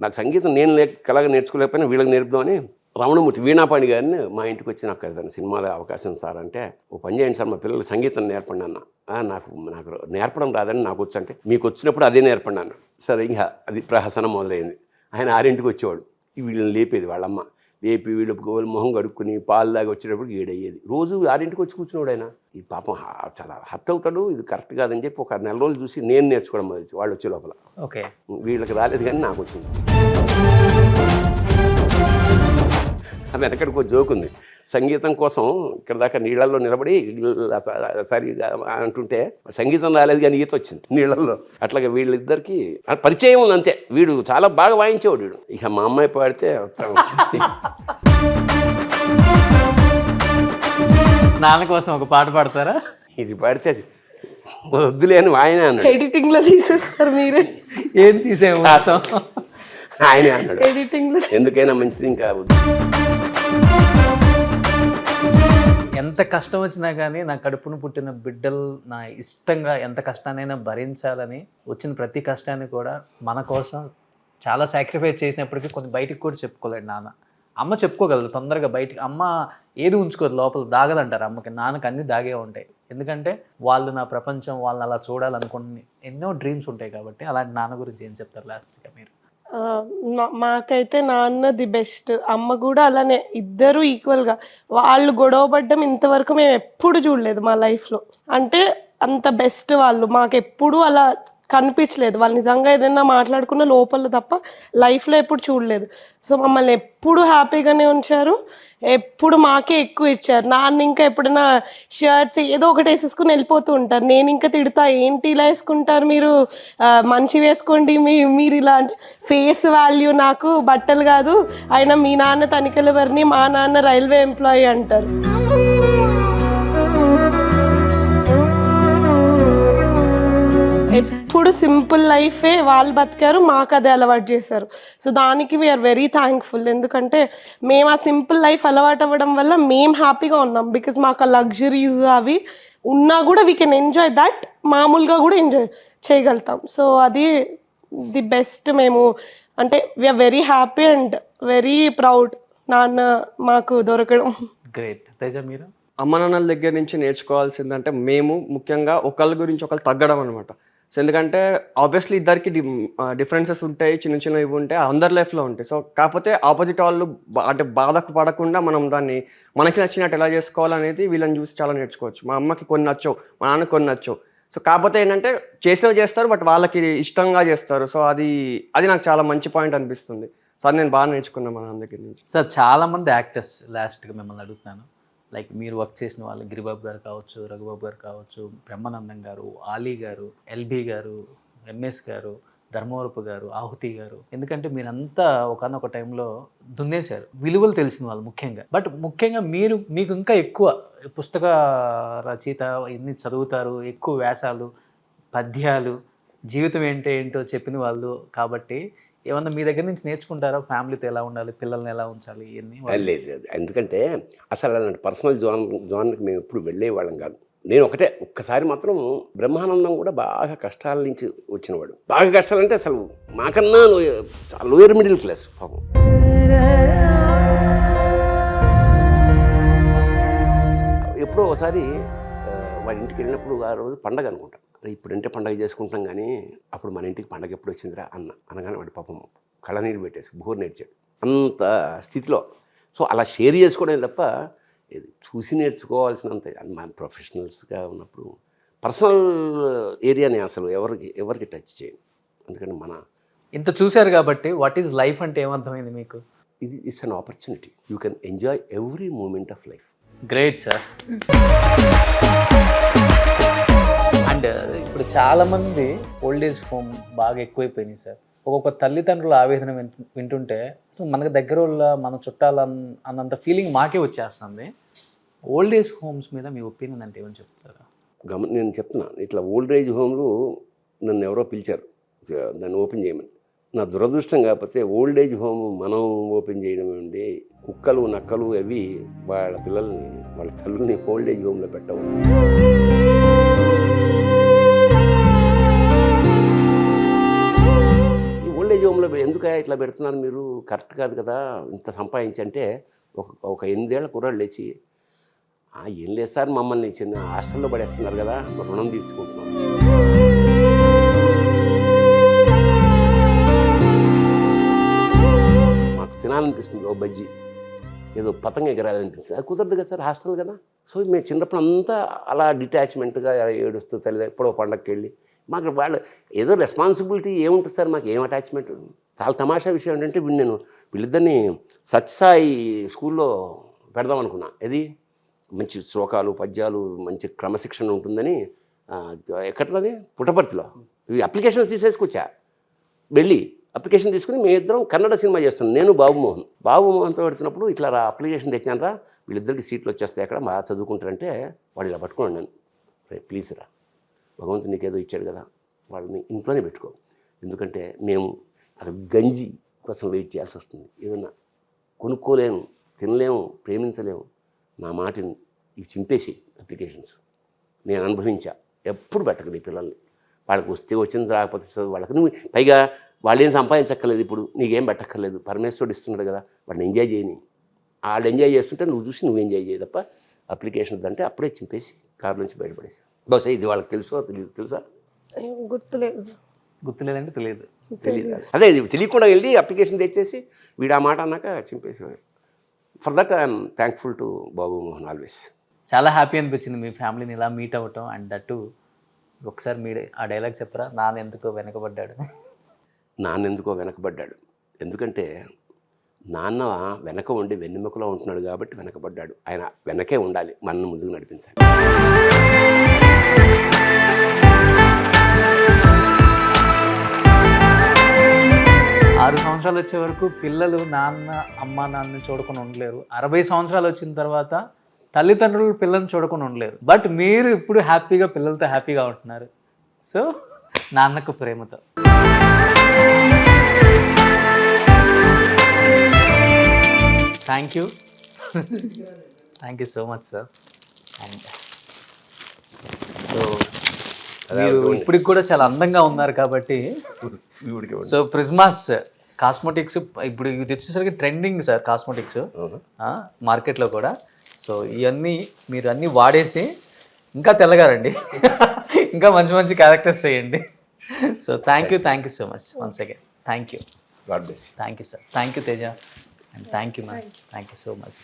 నాకు సంగీతం నేను కలగా నేర్చుకోలేకపోయినా వీళ్ళకి నేర్పుదామని రమణమూర్తి వీణాపాణి గారిని మా ఇంటికి వచ్చి నాకు ఏదైనా సినిమాలో అవకాశం సార్ అంటే, ఓ పని చేయండి సార్ మా పిల్లలు సంగీతం నేర్పండి అన్న. నాకు నేర్పడం రాదని నాకు వచ్చు అంటే, మీకు వచ్చినప్పుడు అదే నేర్పండి అన్న. సరే ఇంకా అది ప్రహసనం మొదలైంది. ఆయన 6ంటికి వచ్చేవాడు, వీళ్ళని లేపేది వాళ్ళమ్మ. లేపి వీళ్ళు గోలు మొహం కడుక్కుని పాలు దాకా వచ్చేటప్పుడు 7 అయ్యేది. రోజు 6ంటికి వచ్చి కూర్చున్నాడు ఆయన. ఈ పాపం చాలా హర్ట్ అవుతాడు, ఇది కరెక్ట్ కాదని చెప్పి ఒక నెల రోజులు చూసి నేను నేర్చుకోవడం మొదలు వాళ్ళు వచ్చే లోపల. ఓకే, వీళ్ళకి రాలేదు కానీ నాకు వచ్చింది. అది ఎక్కడికో జోక్ ఉంది. సంగీతం కోసం ఇక్కడ దాకా నీళ్ళల్లో నిలబడి సరి అంటుంటే సంగీతం రాలేదు కానీ ఈత వచ్చింది నీళ్ళల్లో. అట్లాగే వీళ్ళిద్దరికి పరిచయం ఉంది అంతే. వీడు చాలా బాగా వాయించేవాడు వీడు. ఇక మా అమ్మాయి పాడితే నాన్న కోసం ఒక పాట పాడతారా? ఇది పాడితే వద్దులే అని ఆయన అన్నాడు. ఎడిటింగ్ లో తీసేస్తారు మీరే. ఏం తీసేమో ఆయనే అన్నాడు, ఎడిటింగ్ లో ఎందుకైనా మంచిది ఇంకా. ఎంత కష్టం వచ్చినా కానీ నా కడుపును పుట్టిన బిడ్డలు నా ఇష్టంగా ఎంత కష్టాన్నైనా భరించాలని వచ్చిన ప్రతి కష్టాన్ని కూడా మన కోసం చాలా సాక్రిఫైస్ చేసినప్పటికీ కొన్ని బయటికి కూడా చెప్పుకోలేడు నాన్న. అమ్మ చెప్పుకోగలదు తొందరగా బయటికి, అమ్మ ఏది ఉంచుకోదు లోపల, దాగదంటారు అమ్మకి. నాన్నకి అన్నీ దాగే ఉంటాయి. ఎందుకంటే వాళ్ళు నా ప్రపంచం, వాళ్ళని అలా చూడాలనుకుని ఎన్నో డ్రీమ్స్ ఉంటాయి కాబట్టి. అలాంటి నాన్న గురించి ఏం చెప్తారు లాస్ట్గా మీరు? మాకైతే నాన్న ది బెస్ట్. అమ్మ కూడా అలానే, ఇద్దరు ఈక్వల్గా. వాళ్ళు గొడవ పడ్డం ఇంతవరకు మేము ఎప్పుడు చూడలేదు మా లైఫ్లో. అంటే అంత బెస్ట్ వాళ్ళు. మాకెప్పుడు అలా కనిపించలేదు. వాళ్ళు నిజంగా ఏదైనా మాట్లాడుకున్న లోపల తప్ప లైఫ్లో ఎప్పుడు చూడలేదు. సో మమ్మల్ని ఎప్పుడు హ్యాపీగానే ఉంచారు, ఎప్పుడు మాకే ఎక్కువ ఇచ్చారు. నాన్న ఇంకా ఎప్పుడైనా షర్ట్స్ ఏదో ఒకటి వేసేసుకుని వెళ్ళిపోతూ ఉంటారు. నేను ఇంకా తిడతా, ఏంటి ఇలా వేసుకుంటారు మీరు, మంచి వేసుకోండి మీరు ఇలా. అంటే ఫేస్ వాల్యూ నాకు బట్టలు కాదు, అయినా మీ నాన్న తనిఖీల వారిని, మా నాన్న రైల్వే ఎంప్లాయీ అంటారు. ఎప్పుడు సింపుల్ లైఫే వాళ్ళు బతికారు, మాకు అదే అలవాటు చేశారు. సో దానికి వీఆర్ వెరీ థ్యాంక్ఫుల్. ఎందుకంటే మేము ఆ సింపుల్ లైఫ్ అలవాటు అవ్వడం వల్ల మేము హ్యాపీగా ఉన్నాం. బికాజ్ మాకు ఆ లగ్జరీస్ అవి ఉన్నా కూడా వీ కెన్ ఎంజాయ్ దట్, మామూలుగా కూడా ఎంజాయ్ చేయగలుగుతాం. సో అది ది బెస్ట్. మేము అంటే we are very happy and very proud నాన్న మాకు దొరకడం. గ్రేట్. తేజ మీరు? అమ్మ నాన్నల దగ్గర నుంచి నేర్చుకోవాల్సిందంటే మేము ముఖ్యంగా ఒకళ్ళ గురించి ఒకళ్ళు తగ్గడం అనమాట. సో ఎందుకంటే ఆబ్వియస్లీ ఇద్దరికి డిఫరెన్సెస్ ఉంటాయి, చిన్న చిన్న ఇవి ఉంటాయి, అందరి లైఫ్లో ఉంటాయి. సో కాకపోతే ఆపోజిట్ వాళ్ళు అంటే బాధకు పడకుండా మనం దాన్ని మనకి నచ్చినట్టు ఎలా చేసుకోవాలనేది వీళ్ళని చూసి చాలా నేర్చుకోవచ్చు. మా అమ్మకి కొన్ని నచ్చవు, మా నాన్నకి కొన్ని నచ్చవు. సో కాకపోతే ఏంటంటే చేసినవి చేస్తారు, బట్ వాళ్ళకి ఇష్టంగా చేస్తారు. సో అది నాకు చాలా మంచి పాయింట్ అనిపిస్తుంది. సో అది నేను బాగా నేర్చుకున్నాను మా నాన్న దగ్గర నుంచి. సార్ చాలామంది యాక్టర్స్, లాస్ట్గా మిమ్మల్ని అడుగుతున్నాను, లైక్ మీరు వర్క్ చేసిన వాళ్ళు గిరిబాబు గారు కావచ్చు, రఘుబాబు గారు కావచ్చు, బ్రహ్మానందం గారు, ఆలీ గారు, ఎల్బీ గారు, ఎంఎస్ గారు, ధర్మవరపు గారు, ఆహుతి గారు, ఎందుకంటే మీరంతా ఒకనొక టైంలో దున్నేశారు, విలువలు తెలిసిన వాళ్ళు ముఖ్యంగా. బట్ ముఖ్యంగా మీకు ఇంకా ఎక్కువ పుస్తక రచయిత, ఎన్ని చదువుతారు, ఎక్కువ వ్యాసాలు, పద్యాలు, జీవితం ఏంటో చెప్పిన వాళ్ళు కాబట్టి ఏమన్నా మీ దగ్గర నుంచి నేర్చుకుంటారా? ఫ్యామిలీతో ఎలా ఉండాలి, పిల్లల్ని ఎలా ఉంచాలి, ఇవన్నీ? లేదు, ఎందుకంటే అసలు అలాంటి పర్సనల్ జోన్కి మేము ఎప్పుడు వెళ్ళేవాళ్ళం కాదు. నేను ఒక్కసారి మాత్రం బ్రహ్మానందం కూడా బాగా కష్టాల నుంచి వచ్చినవాడు. బాగా కష్టాలంటే అసలు మాకన్నా లోయర్ మిడిల్ క్లాస్ పాపం. ఎప్పుడో ఒకసారి వాడి ఇంటికి వెళ్ళినప్పుడు ఆ రోజు పండగ అనుకుంటా. ఇప్పుడంటే పండగ చేసుకుంటాం కానీ అప్పుడు మన ఇంటికి పండగ ఎప్పుడు వచ్చిందిరా అనగానే వాడి పాపం కళ్ళనీరు పెట్టేసి బోర్ నేర్చాడు అంత స్థితిలో. సో అలా షేర్ చేసుకోవడం తప్ప చూసి నేర్చుకోవాల్సినంత. మన ప్రొఫెషనల్స్గా ఉన్నప్పుడు పర్సనల్ ఏరియాని అసలు ఎవరికి టచ్ చేయండి. ఎందుకంటే ఇంత చూశారు కాబట్టి వాట్ ఈజ్ లైఫ్ అంటే ఏమర్థమైంది మీకు? It's an opportunity. You can enjoy every moment of life. Great sir. And ఇప్పుడు చాలామంది ఓల్డ్ ఏజ్ హోమ్ బాగా ఎక్కువైపోయినాయి సార్. ఒక్కొక్క తల్లిదండ్రుల ఆవేదన వింటుంటే అసలు మనకు దగ్గర వాళ్ళ, మన చుట్టాల అన్నంత ఫీలింగ్ మాకే వచ్చేస్తుంది. ఓల్డ్ ఏజ్ హోమ్స్ మీద మీ ఒపీనియన్ అంటే ఏమని చెప్తారా? నేను చెప్తున్నా, ఇట్లా ఓల్డ్ ఏజ్ హోమ్లు నన్ను ఎవరో పిలిచారు దాన్ని ఓపెన్ చేయమని. నా దురదృష్టం కాకపోతే ఓల్డ్ ఏజ్ హోమ్ మనం ఓపెన్ చేయడం ఉండి కుక్కలు నక్కలు అవి వాళ్ళ పిల్లల్ని, వాళ్ళ తల్లుల్ని ఓల్డ్ ఏజ్ హోమ్లో పెట్టవు. ఈ ఓల్డ్ ఏజ్ హోమ్లో ఎందుకు ఇట్లా పెడుతున్నారు మీరు, కరెక్ట్ కాదు కదా. ఇంత సంపాదించంటే ఒక 8 ఏళ్ల కుర్రాళ్ళు లేచి ఏం లేదు సార్, మమ్మల్ని చిన్న హాస్టల్లో పడేస్తున్నారు కదా, రుణం తీర్చుకుంటున్నాం. మాకు తినాలనిపిస్తుంది ఓ బజ్జీ, ఏదో పతంగ ఎగరాలనిపిస్తుంది, అది కుదరదు కదా సార్, హాస్టల్ కదా. సో మేము చిన్నప్పుడు అంతా అలా డిటాచ్మెంట్గా ఏడుస్తూ తల్లి ఎప్పుడో పండగకి వెళ్ళి, మాకు వాళ్ళు ఏదో రెస్పాన్సిబిలిటీ ఏముంటుంది సార్, మాకు ఏం అటాచ్మెంట్. చాలా తమాషా విషయం ఏంటంటే నేను వీళ్ళిద్దరిని సత్యసాయి స్కూల్లో పెడదాం అనుకున్నా. ఇది మంచి శ్లోకాలు, పద్యాలు, మంచి క్రమశిక్షణ ఉంటుందని. ఎక్కడది పుట్టపర్తిలో ఇవి అప్లికేషన్స్ తీసేసుకొచ్చా. వెళ్ళి అప్లికేషన్ తీసుకుని మేము ఇద్దరం కన్నడ సినిమా చేస్తున్నాం, నేను బాబుమోహన్తో పెడుతున్నప్పుడు ఇట్లా అప్లికేషన్ తెచ్చాను రా, వీళ్ళిద్దరికి సీట్లు వచ్చేస్తాయి, అక్కడ బాగా చదువుకుంటారంటే వాడు ఇలా పట్టుకున్నాను. నేను ప్లీజ్ రా, భగవంతుడు నీకేదో ఇచ్చాడు కదా, వాళ్ళని ఇంట్లోనే పెట్టుకో, ఎందుకంటే మేము అక్కడ గంజి కోసం వెయిట్ చేయాల్సి వస్తుంది, ఏదన్నా కొనుక్కోలేము, తినలేము, ప్రేమించలేము. నా మాటని ఇవి చింపేసి అప్లికేషన్స్ నేను అనుభవించా. ఎప్పుడు పెట్టకండి పిల్లల్ని, వాళ్ళకి వస్తే వచ్చింది, రాకపోతే వాళ్ళకి నువ్వు పైగా వాళ్ళు ఏం సంపాదించక్కర్లేదు, ఇప్పుడు నీకేం పెట్టక్కర్లేదు, పరమేశ్వరుడు ఇస్తున్నాడు కదా, వాడిని ఎంజాయ్ చేయని. వాళ్ళు ఎంజాయ్ చేస్తుంటే నువ్వు చూసి నువ్వు ఎంజాయ్ చేయి తప్ప అప్లికేషన్ అంటే అప్పుడే చింపేసి కారు నుంచి బయటపడేసి బహుశా ఇది వాళ్ళకి తెలుసా ఏం గుర్తులేదు. గుర్తులేదంటే తెలియదు. తెలియదు. అదే ఇది తెలియకుండా వెళ్ళి అప్లికేషన్ తెచ్చేసి వీడు ఆ మాట అన్నాక చింపేసేవాడు. For that I'm thankful to Babu Mohan always. చాలా హ్యాపీ అనిపించింది మీ ఫ్యామిలీని ఇలా మీట్ అవ్వటం. అండ్ దట్టు ఒకసారి మీరు ఆ డైలాగ్ చెప్పరా, నాన్న ఎందుకో వెనకబడ్డాడు. నాన్నెందుకో వెనకబడ్డాడు, ఎందుకంటే నాన్న వెనక ఉండి వెన్నెముకలో ఉంటున్నాడు కాబట్టి వెనకబడ్డాడు. ఆయన వెనకే ఉండాలి, మనల్ని ముందుకు నడిపించాలి. 6 సంవత్సరాలు వచ్చే వరకు పిల్లలు అమ్మ నాన్నని చూడకుండా ఉండలేరు. 60 సంవత్సరాలు వచ్చిన తర్వాత తల్లిదండ్రులు పిల్లల్ని చూడకుండా ఉండలేరు. బట్ మీరు ఇప్పుడు హ్యాపీగా పిల్లలతో హ్యాపీగా ఉంటున్నారు. So Nannaku Prematho. Thank you so much sir. And so మీరు ఇప్పటికి కూడా చాలా అందంగా ఉన్నారు కాబట్టి సో ప్రిజ్మాస్ కాస్మెటిక్స్ ఇప్పుడు ఇది వచ్చేసరికి ట్రెండింగ్ సార్ కాస్మెటిక్స్ మార్కెట్లో కూడా. సో ఇవన్నీ మీరు అన్నీ వాడేసి ఇంకా తెల్లగారండి, ఇంకా మంచి మంచి క్యారెక్టర్స్ చేయండి. So thank you so much once again. Thank you. God bless. Thank you sir. Thank you Teja. And thank you ma'am. Thank you so much.